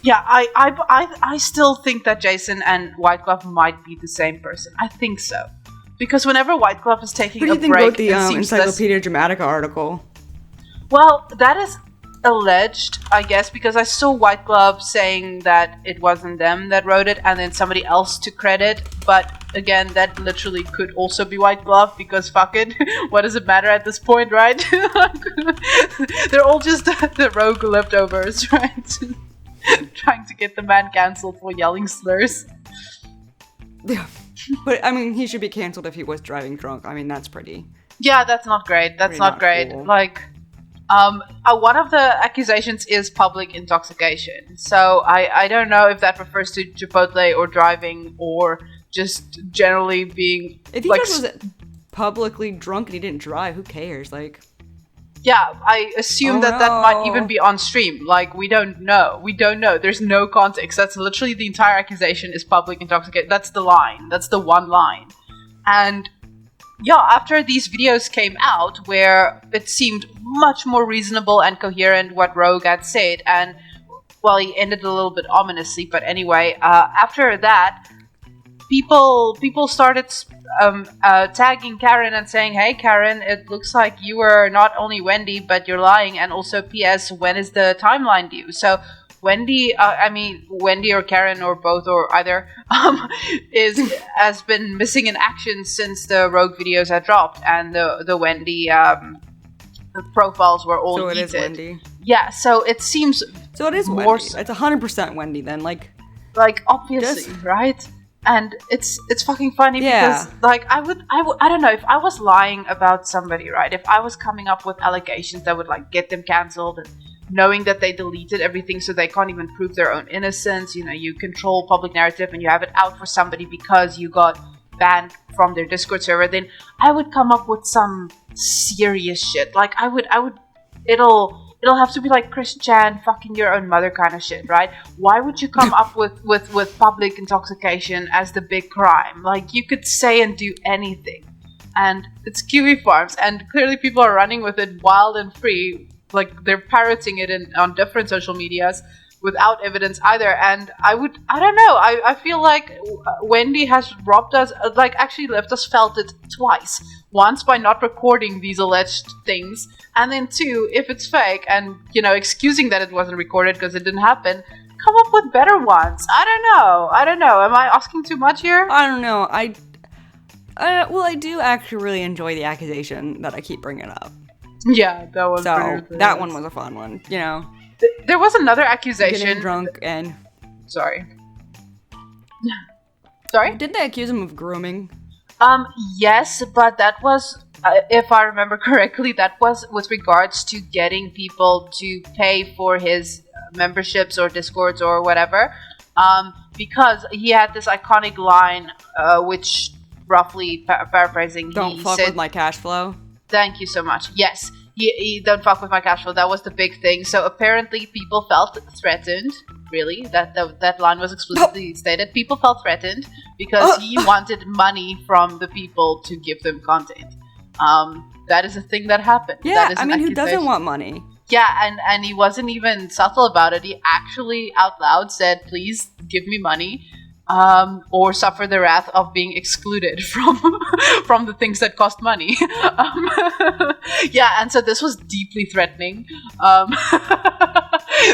Speaker 2: Yeah, I still think that Jason and White Glove might be the same person. I think so, because whenever White Glove is taking a break,
Speaker 1: what do you think about the Encyclopedia Dramatica article?
Speaker 2: Well, that is alleged, I guess, because I saw White Glove saying that it wasn't them that wrote it, and then somebody else took credit. But again, that literally could also be White Glove, because fuck it, what does it matter at this point, right? They're all just the rogue leftovers, right? Trying to get the man cancelled for yelling slurs.
Speaker 1: Yeah, but I mean, he should be cancelled if he was driving drunk. I mean, that's pretty.
Speaker 2: Yeah, that's not great. That's not great.
Speaker 1: Cool.
Speaker 2: Like, One of the accusations is public intoxication. So I don't know if that refers to Chipotle or driving or just generally being.
Speaker 1: If he just was publicly drunk and he didn't drive, who cares? Like,
Speaker 2: yeah, I assume that might even be on stream. Like, we don't know. There's no context. That's literally the entire accusation is public intoxication. That's the line. That's the one line. And yeah, after these videos came out where it seemed much more reasonable and coherent what Rogue had said, and well, he ended a little bit ominously, but anyway, after that, people started tagging Karen and saying, "Hey Karen, it looks like you were not only Wendy, but you're lying, and also PS, when is the timeline due?" So Wendy or Karen or both or either has been missing in action since the Rogue videos had dropped and the Wendy profiles were all deleted.
Speaker 1: So it is Wendy.
Speaker 2: Yeah, so it seems.
Speaker 1: So it is more. Wendy. It's 100% Wendy then, like
Speaker 2: obviously, right? And it's fucking funny because like I don't know, if I was lying about somebody, right? If I was coming up with allegations that would like get them cancelled and knowing that they deleted everything so they can't even prove their own innocence, you know, you control public narrative and you have it out for somebody because you got banned from their Discord server, then I would come up with some serious shit. Like it'll have to be like Chris Chan fucking your own mother kind of shit, right? Why would you come up with public intoxication as the big crime? Like, you could say and do anything. And it's Kiwi Farms, and clearly people are running with it wild and free. Like, they're parroting it on different social medias without evidence either. And I don't know, I feel like Wendy has robbed us, like actually left us felt it twice. Once by not recording these alleged things, and then two, if it's fake and, you know, excusing that it wasn't recorded because it didn't happen, come up with better ones. I don't know. Am I asking too much here?
Speaker 1: I don't know. I do actually really enjoy the accusation that I keep bringing up.
Speaker 2: Yeah, that was
Speaker 1: that one was a fun one, you know.
Speaker 2: There was another accusation.
Speaker 1: Getting drunk and...
Speaker 2: Sorry?
Speaker 1: Didn't they accuse him of grooming?
Speaker 2: Yes, but that was, if I remember correctly, that was with regards to getting people to pay for his memberships or Discords or whatever. Because he had this iconic line, which roughly paraphrasing,
Speaker 1: "Don't fuck with my cash flow."
Speaker 2: Thank you so much. Yes, he don't fuck with my cash flow. That was the big thing. So apparently people felt threatened. Really, that line was explicitly stated. People felt threatened because he wanted money from the people to give them content. That is a thing that happened.
Speaker 1: Yeah,
Speaker 2: that is
Speaker 1: who doesn't want money?
Speaker 2: Yeah, and he wasn't even subtle about it. He actually out loud said, "Please give me money, or suffer the wrath of being excluded from the things that cost money." Yeah, and so this was deeply threatening.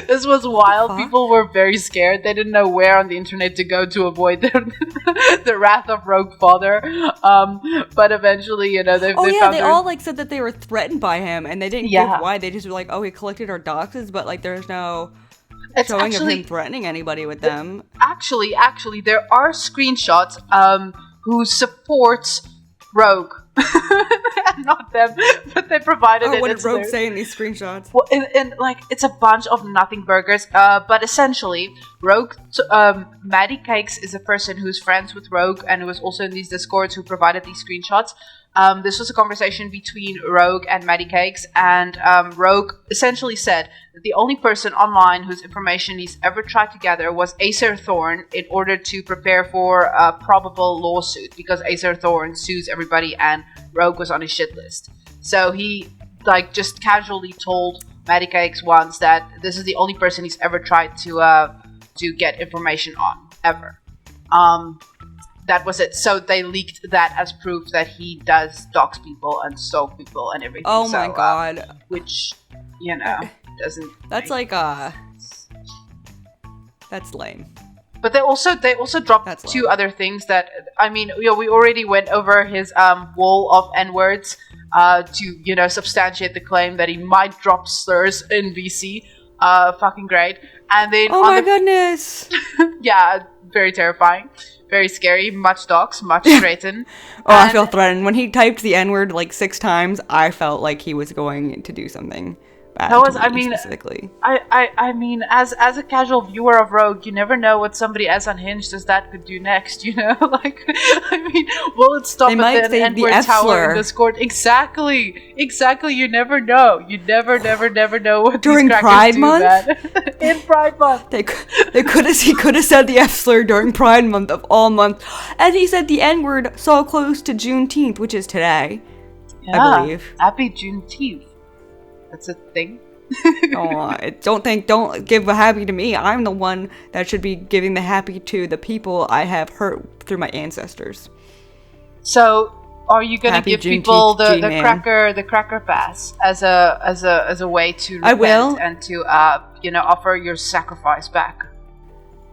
Speaker 2: This was wild. People were very scared. They didn't know where on the internet to go to avoid the wrath of Rogue Father. But eventually, you know, they
Speaker 1: all like said that they were threatened by him, and they didn't give why. They just were like, "Oh, he collected our doxes," but like, there's no showing of him threatening anybody with them.
Speaker 2: Actually, there are screenshots who supports Rogue. Not them, but they provided it.
Speaker 1: What did Rogue say in these screenshots?
Speaker 2: Well, and like, it's a bunch of nothing burgers. But essentially, Rogue, Maddie Cakes is a person who's friends with Rogue and who was also in these Discords who provided these screenshots. This was a conversation between Rogue and Maddie Cakes, and Rogue essentially said that the only person online whose information he's ever tried to gather was Acer Thorn in order to prepare for a probable lawsuit, because Acer Thorn sues everybody and Rogue was on his shit list. So he like just casually told Maddie Cakes once that this is the only person he's ever tried to get information on, ever. That was it. So they leaked that as proof that he does dox people and stalk people and everything.
Speaker 1: Oh my god.
Speaker 2: Which, you know, doesn't...
Speaker 1: That's that's lame.
Speaker 2: But they also dropped two other things that, I mean, you know, we already went over his wall of N-words to, you know, substantiate the claim that he might drop slurs in VC. Fucking great. And then
Speaker 1: goodness.
Speaker 2: Yeah, very terrifying. Very scary, much dox, much threatened.
Speaker 1: I feel threatened. When he typed the N-word like 6 times, I felt like he was going to do something add
Speaker 2: That was,
Speaker 1: to
Speaker 2: I
Speaker 1: me
Speaker 2: mean,
Speaker 1: specifically.
Speaker 2: I mean, as a casual viewer of Rogue, you never know what somebody as unhinged as that could do next. You know, like, I mean, will it stop
Speaker 1: They might
Speaker 2: at the
Speaker 1: save the
Speaker 2: N-word tower
Speaker 1: F-slur.
Speaker 2: in Discord? Exactly. You never know. You never know what
Speaker 1: During
Speaker 2: these crackers
Speaker 1: Pride
Speaker 2: do,
Speaker 1: Month?
Speaker 2: man. In Pride Month.
Speaker 1: He could have said the F slur during Pride Month of all months, and he said the N word so close to Juneteenth, which is today, I believe.
Speaker 2: Happy Juneteenth. That's a thing.
Speaker 1: Oh, don't give a happy to me. I'm the one that should be giving the happy to the people I have hurt through my ancestors.
Speaker 2: So, are you gonna
Speaker 1: Happy
Speaker 2: give
Speaker 1: Juneteenth,
Speaker 2: people the
Speaker 1: G-Man.
Speaker 2: cracker pass as a way to repent
Speaker 1: I will.
Speaker 2: and to offer your sacrifice back?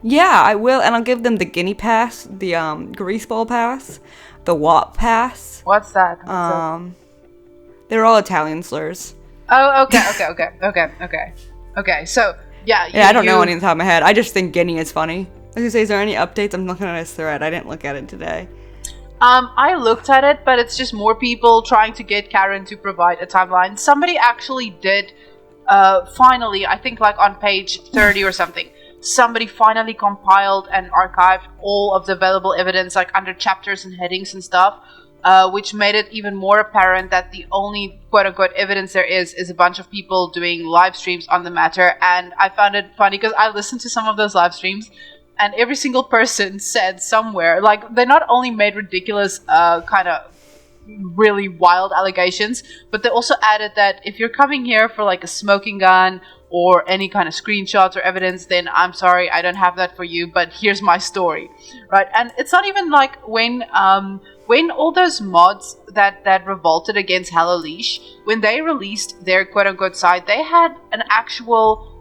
Speaker 1: Yeah, I will, and I'll give them the guinea pass, the greaseball pass, the wop pass.
Speaker 2: What's that?
Speaker 1: They're all Italian slurs.
Speaker 2: Oh, okay. So, yeah.
Speaker 1: Yeah, I don't know any on the top of my head. I just think guinea is funny. I was gonna say, is there any updates? I'm looking at this thread. I didn't look at it today.
Speaker 2: I looked at it, but it's just more people trying to get Karen to provide a timeline. Somebody actually did, finally, I think like on page 30 or something, somebody finally compiled and archived all of the available evidence, like under chapters and headings and stuff, which made it even more apparent that the only quote-unquote evidence there is a bunch of people doing live streams on the matter. And I found it funny because I listened to some of those live streams, and every single person said somewhere, like, they not only made ridiculous kind of really wild allegations, but they also added that if you're coming here for like a smoking gun or any kind of screenshots or evidence, then I'm sorry, I don't have that for you, but here's my story, right? And it's not even like when all those mods that revolted against Hello Leash, when they released their quote-unquote site, they had an actual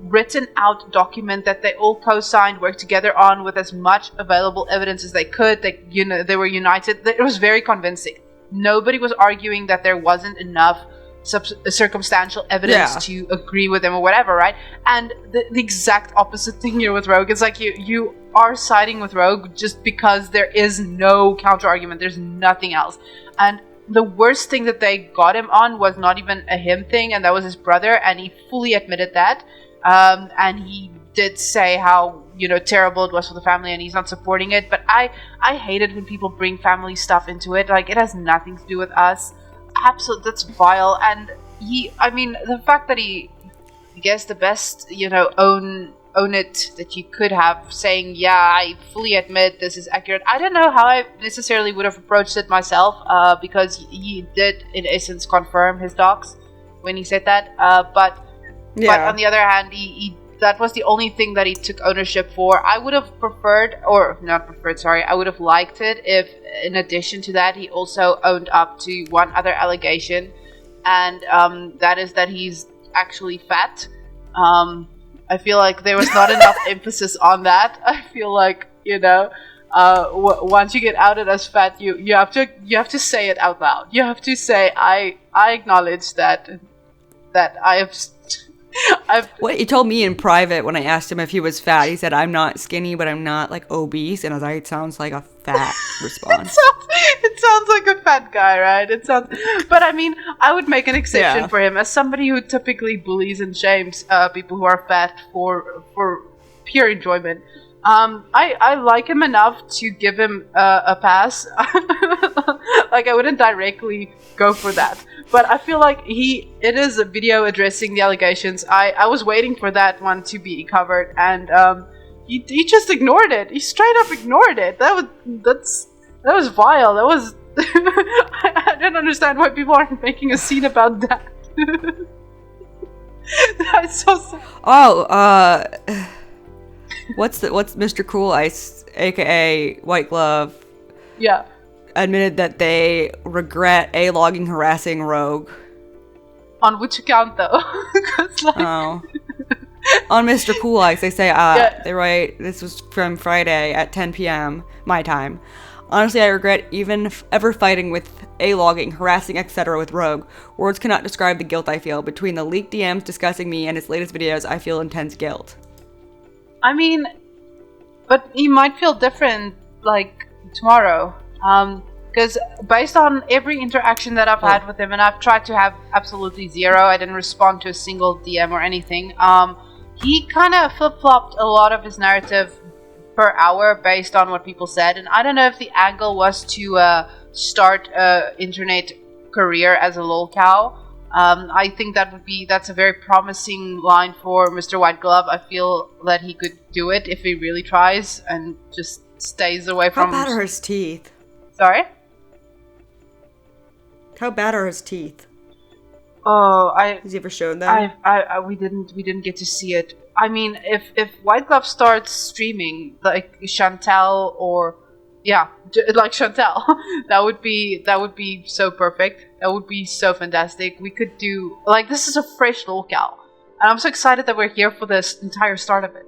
Speaker 2: written out document that they all co-signed, worked together on with as much available evidence as they could. They were united. It was very convincing. Nobody was arguing that there wasn't enough circumstantial evidence to agree with them or whatever, right? And the exact opposite thing here with Rogue. It's like you are siding with Rogue just because there is no counter argument. There's nothing else. And the worst thing that they got him on was not even a him thing, and that was his brother, and he fully admitted that. And he did say how, terrible it was for the family, and he's not supporting it. But I hate it when people bring family stuff into it. Like, it has nothing to do with us. Absolutely, that's vile. And the fact that he gets the best, own it that you could have, saying, yeah, I fully admit this is accurate. I don't know how I necessarily would have approached it myself, because he did, in essence, confirm his docs when he said that. But on the other hand, he that was the only thing that he took ownership for. I would have I would have liked it if, in addition to that, he also owned up to one other allegation, and that is that he's actually fat. I feel like there was not enough emphasis on that. I feel like, once you get outed as fat, you have to say it out loud. You have to say, I acknowledge that
Speaker 1: What he told me in private when I asked him if he was fat, he said, I'm not skinny, but I'm not like obese. And I was like, it sounds like a fat response.
Speaker 2: It sounds like a fat guy, right? But I mean, I would make an exception for him as somebody who typically bullies and shames people who are fat for pure enjoyment. I like him enough to give him a pass. Like, I wouldn't directly go for that, but I feel like it is a video addressing the allegations. I was waiting for that one to be covered, and he just ignored it. He straight up ignored it. That was vile. That was I don't understand why people aren't making a scene about that. That's so sad.
Speaker 1: What's Mr. Cool Ice, aka White Glove?
Speaker 2: Yeah.
Speaker 1: Admitted that they regret logging harassing Rogue.
Speaker 2: On which account, though?
Speaker 1: On Mr. Cool Ice, they say, they write, this was from Friday at 10 p.m. my time. Honestly, I regret ever fighting with logging, harassing, etc. with Rogue. Words cannot describe the guilt I feel. Between the leaked DMs discussing me and his latest videos, I feel intense guilt.
Speaker 2: I mean, but he might feel different, like, tomorrow. Because based on every interaction that I've had with him, and I've tried to have absolutely zero, I didn't respond to a single DM or anything. He kind of flip-flopped a lot of his narrative per hour based on what people said, and I don't know if the angle was to start a internet career as a lolcow. I think that's a very promising line for Mr. White Glove. I feel that he could do it if he really tries and just stays away from.
Speaker 1: How bad are his teeth?
Speaker 2: Sorry?
Speaker 1: How bad are his teeth?
Speaker 2: Oh,
Speaker 1: Has he ever shown them?
Speaker 2: we didn't get to see it. I mean, if White Glove starts streaming like Chantel or like Chantel, that would be so perfect. That would be so fantastic. We could do like this is a fresh lolcow, and I'm so excited that we're here for this entire start of it.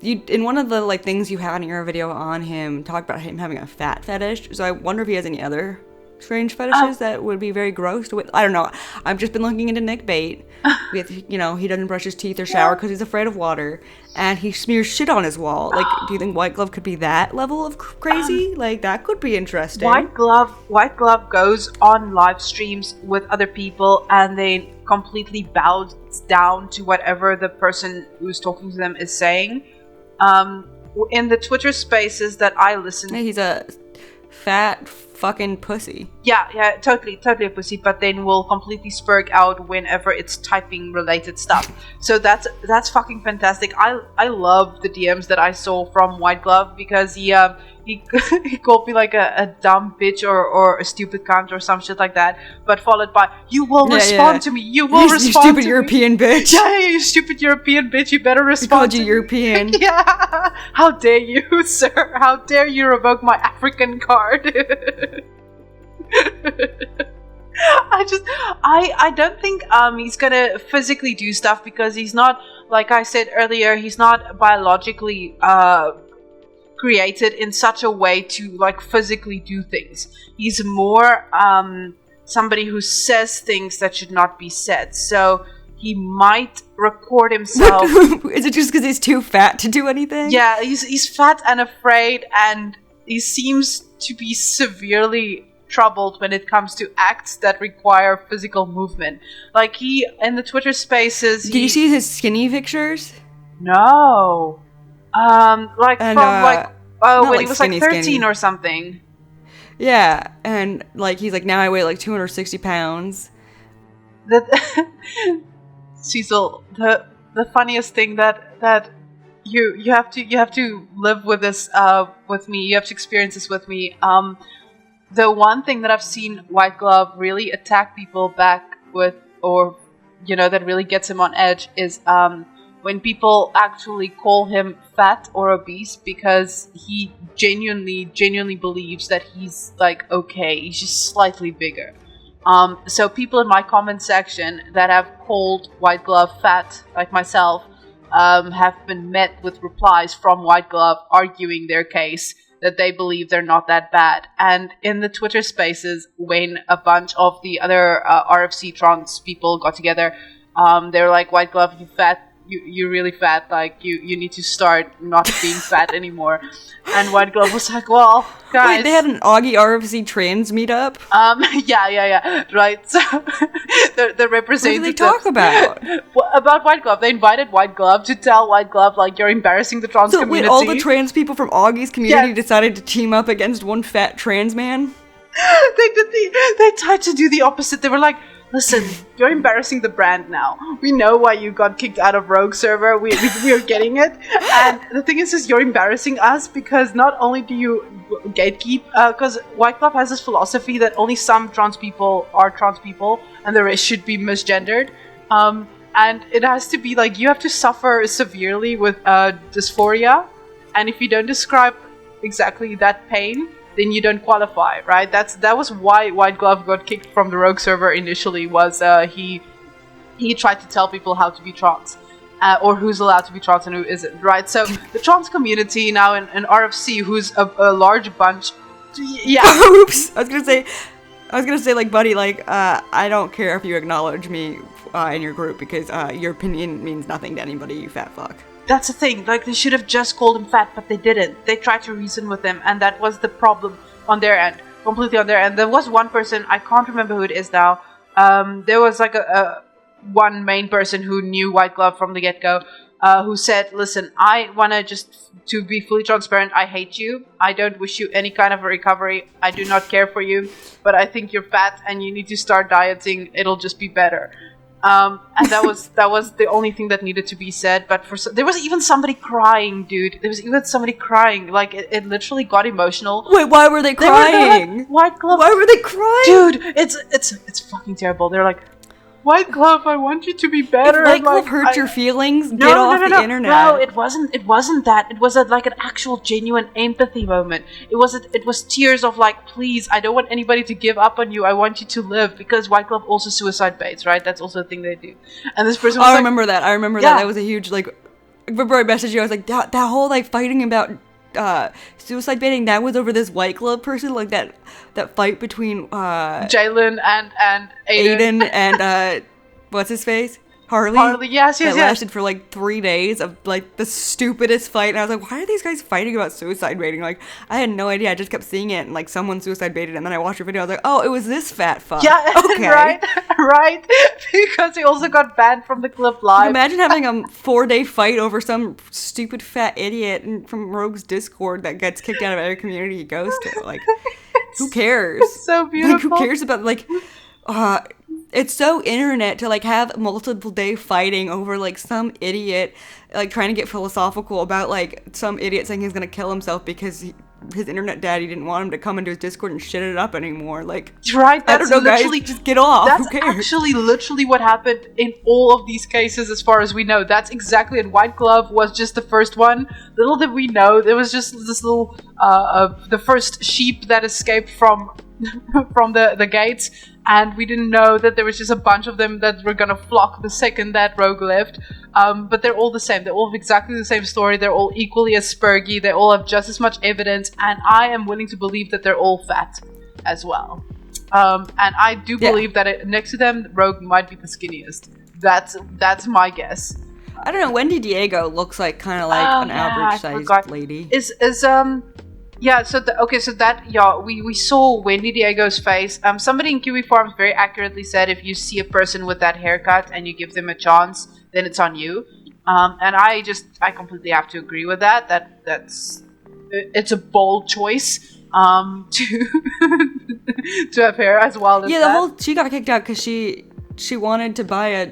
Speaker 1: You in one of the like things you had in your video on him talk about him having a fat fetish. So I wonder if he has any other strange fetishes that would be very gross to I don't know. I've just been looking into Nick Bate. With he doesn't brush his teeth or shower because he's afraid of water, and he smears shit on his wall. Like, do you think White Glove could be that level of crazy? Like, that could be interesting.
Speaker 2: White Glove goes on live streams with other people and then completely bows down to whatever the person who's talking to them is saying. In the Twitter spaces that I listen to,
Speaker 1: he's a fat fucking pussy.
Speaker 2: Yeah, totally a pussy, but then will completely spurg out whenever it's typing related stuff. So that's fucking fantastic. I love the DMs that I saw from White Glove because he called me like a dumb bitch or a stupid cunt or some shit like that, but followed by you will respond to me. You will respond. You
Speaker 1: stupid
Speaker 2: to
Speaker 1: European
Speaker 2: me.
Speaker 1: bitch.
Speaker 2: Yeah, you stupid European bitch. You better respond.
Speaker 1: He called you European.
Speaker 2: Yeah. How dare you, sir? How dare you revoke my African card? I don't think he's gonna physically do stuff because he's not, like I said earlier, he's not biologically created in such a way to like physically do things. He's more somebody who says things that should not be said. So he might record himself.
Speaker 1: Is it just because he's too fat to do anything?
Speaker 2: Yeah, he's fat and afraid, and he seems to be severely troubled when it comes to acts that require physical movement. Like he in the Twitter spaces.
Speaker 1: Did you see his skinny pictures?
Speaker 2: No. When he was like 13
Speaker 1: skinny.
Speaker 2: or something.
Speaker 1: Yeah, and like he's like now I weigh like 260 pounds.
Speaker 2: Cecil, the funniest thing that you have to live with this with me. You have to experience this with me. The one thing that I've seen White Glove really attack people back with, or that really gets him on edge, is when people actually call him fat or obese because he genuinely believes that he's like okay, he's just slightly bigger. So people in my comment section that have called White Glove fat, like myself, have been met with replies from White Glove arguing their case that they believe they're not that bad. And in the Twitter spaces, when a bunch of the other RFC trans people got together, they're like, White Glove, you fat, you're really fat, like you need to start not being fat anymore. And White Glove was like, well, guys.
Speaker 1: Wait, they had an Augie RFC trans meetup?
Speaker 2: Yeah, right. So the representative.
Speaker 1: What did they talk about?
Speaker 2: About White Glove. They invited White Glove to tell White Glove, like, you're embarrassing the trans community.
Speaker 1: Wait, all the trans people from Augie's community decided to team up against one fat trans man?
Speaker 2: They tried to do the opposite. They were like, listen, you're embarrassing the brand now. We know why you got kicked out of Rogue server. We're getting it. And the thing is you're embarrassing us because not only do you gatekeep, because White Glove has this philosophy that only some trans people are trans people and the rest should be misgendered. And it has to be like, you have to suffer severely with dysphoria. And if you don't describe exactly that pain, then you don't qualify, right? That was why White Glove got kicked from the Rogue server initially, was he tried to tell people how to be trans, or who's allowed to be trans and who isn't, right? So the trans community now in RFC, who's a large bunch, yeah.
Speaker 1: Oops, I was gonna say, like, buddy, like, I don't care if you acknowledge me in your group because your opinion means nothing to anybody, you fat fuck.
Speaker 2: that's the thing. Like, they should have just called him fat, but they didn't. They tried to reason with him, and that was the problem on their end. Completely on their end. There was one person, I can't remember who it is now. There was like a one main person who knew White Glove from the get-go, who said, listen, I want to be fully transparent, I hate you. I don't wish you any kind of a recovery. I do not care for you, but I think you're fat and you need to start dieting. It'll just be better. And that was the only thing that needed to be said. But there was even somebody crying, dude. There was even somebody crying. Like, it literally got emotional.
Speaker 1: Wait, why were they crying?
Speaker 2: Like, White Glove.
Speaker 1: Why were they crying?
Speaker 2: Dude, it's fucking terrible. They're like, White Glove, I want you to be better.
Speaker 1: If White Glove hurt your feelings, get off the internet.
Speaker 2: No, it wasn't that. It was like an actual genuine empathy moment. It was tears of like, please, I don't want anybody to give up on you. I want you to live, because White Glove also suicide baits, right? That's also a thing they do. And this person was
Speaker 1: I remember that.
Speaker 2: Yeah.
Speaker 1: That was a huge, like, remember I messaged you, I was like, that whole, like, fighting about suicide baiting, that was over this White Glove person, like that fight between
Speaker 2: Jalen and Aiden
Speaker 1: and what's his face? Harley,
Speaker 2: yes.
Speaker 1: That lasted for like 3 days of like the stupidest fight, and I was like, why are these guys fighting about suicide baiting? Like, I had no idea. I just kept seeing it, and like someone suicide baited, and then I watched a video. I was like, oh, it was this fat fuck.
Speaker 2: Yeah,
Speaker 1: okay,
Speaker 2: right. Because he also got banned from the clip live.
Speaker 1: Imagine having a 4-day fight over some stupid fat idiot from Rogue's Discord that gets kicked out of every community he goes to. Like, who cares?
Speaker 2: It's so beautiful.
Speaker 1: Like, who cares about like? It's so internet to like have multiple day fighting over like some idiot like trying to get philosophical about like some idiot saying he's gonna kill himself because his internet daddy didn't want him to come into his Discord and shit it up anymore. Like,
Speaker 2: right?
Speaker 1: That's, I don't know, literally, guys, just get off.
Speaker 2: That's
Speaker 1: Who cares?
Speaker 2: Actually literally what happened in all of these cases, as far as we know. That's exactly it. White Glove was just the first one. Little did we know, there was just this little the first sheep that escaped from the gates, and we didn't know that there was just a bunch of them that were gonna flock the second that Rogue left. But they're all the same. They all have exactly the same story. They're all equally as spurgy. They all have just as much evidence, and I am willing to believe that they're all fat as well. And I do believe that next to them, Rogue might be the skinniest. That's my guess.
Speaker 1: I don't know. Wendy Diego looks like kind of like an average-sized lady. We saw Wendy Diego's face. Somebody in Kiwi Farms very accurately said, if you see a person with that haircut and you give them a chance, then it's on you. And I completely have to agree with that. It's a bold choice to have hair as well as that. She got kicked out because she wanted to buy a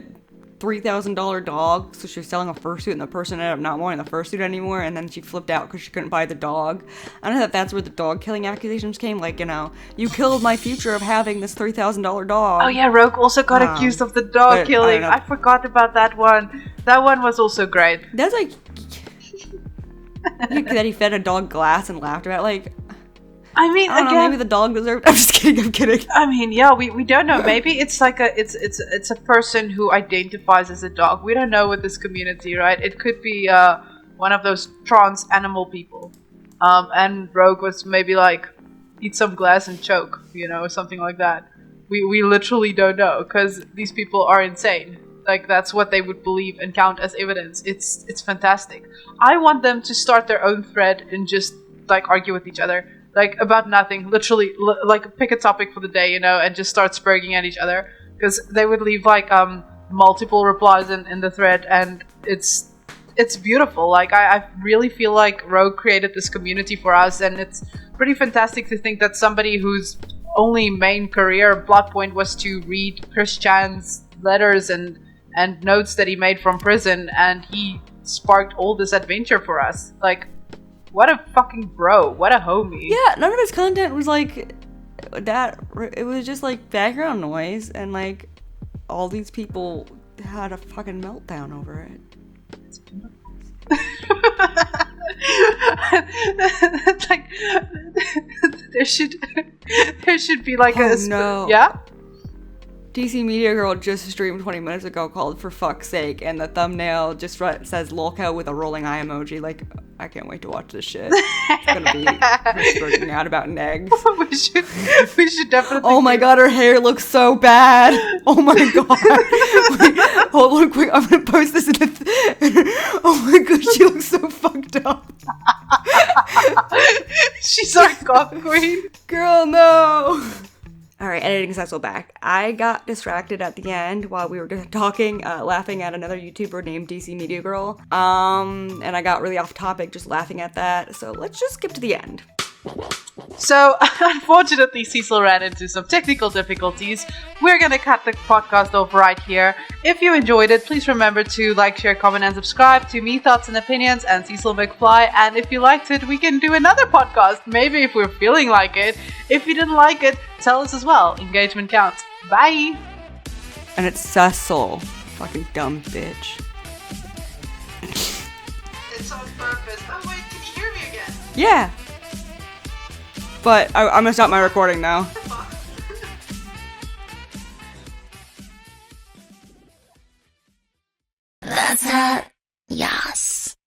Speaker 1: $3,000 dog, so she was selling a fursuit, and the person ended up not wanting the fursuit anymore, and then she flipped out because she couldn't buy the dog. I don't know if that's where the dog killing accusations came, like, you know, you killed my future of having this $3,000 dog.
Speaker 2: Oh yeah, Rogue also got accused of the dog killing. I forgot about that one. That one was also great.
Speaker 1: That's like that he fed a dog glass and laughed about it. Like,
Speaker 2: I mean,
Speaker 1: I don't know, maybe the dog deserved. I'm just kidding. I'm kidding.
Speaker 2: I mean, yeah, we don't know. Maybe it's like it's a person who identifies as a dog. We don't know with this community, right? It could be one of those trans animal people. And Rogue was maybe like, eat some glass and choke, you know, or something like that. We literally don't know, because these people are insane. Like, that's what they would believe and count as evidence. It's fantastic. I want them to start their own thread and just like argue with each other. Like, about nothing, literally, like, pick a topic for the day, you know, and just start spurging at each other, because they would leave, like, multiple replies in the thread, and it's beautiful. Like, I really feel like Rogue created this community for us, and it's pretty fantastic to think that somebody whose only main career plot point was to read Chris Chan's letters and notes that he made from prison, and he sparked all this adventure for us. Like, what a fucking bro. What a homie.
Speaker 1: Yeah, none of his content was like that. It was just like background noise, and like all these people had a fucking meltdown over it.
Speaker 2: It's like, there should be like
Speaker 1: no.
Speaker 2: Yeah?
Speaker 1: DC Media Girl just streamed 20 minutes ago called For Fuck's Sake, and the thumbnail just says lolcow with a rolling eye emoji. Like, I can't wait to watch this shit. It's gonna be her freaking out about negs.
Speaker 2: we should definitely.
Speaker 1: Oh my god, her hair looks so bad. Oh my god. Wait, hold on quick, I'm gonna post this in the oh my god, she looks so fucked up.
Speaker 2: She's our goth queen.
Speaker 1: Girl, no. Alright, editing Cecil back. I got distracted at the end while we were talking, laughing at another YouTuber named DC Media Girl. And I got really off topic just laughing at that, so let's just skip to the end.
Speaker 2: So, unfortunately, Cecil ran into some technical difficulties. We're gonna cut the podcast off right here. If you enjoyed it, please remember to like, share, comment, and subscribe to Me Thoughts and Opinions and Cecil McFly. And if you liked it, we can do another podcast, maybe if we're feeling like it. If you didn't like it, tell us as well. Engagement counts. Bye!
Speaker 1: And it's Cecil. Fucking dumb bitch.
Speaker 2: It's on purpose. Oh wait, can you hear me again?
Speaker 1: Yeah. But I'm gonna stop my recording now.
Speaker 3: That's it. Yes.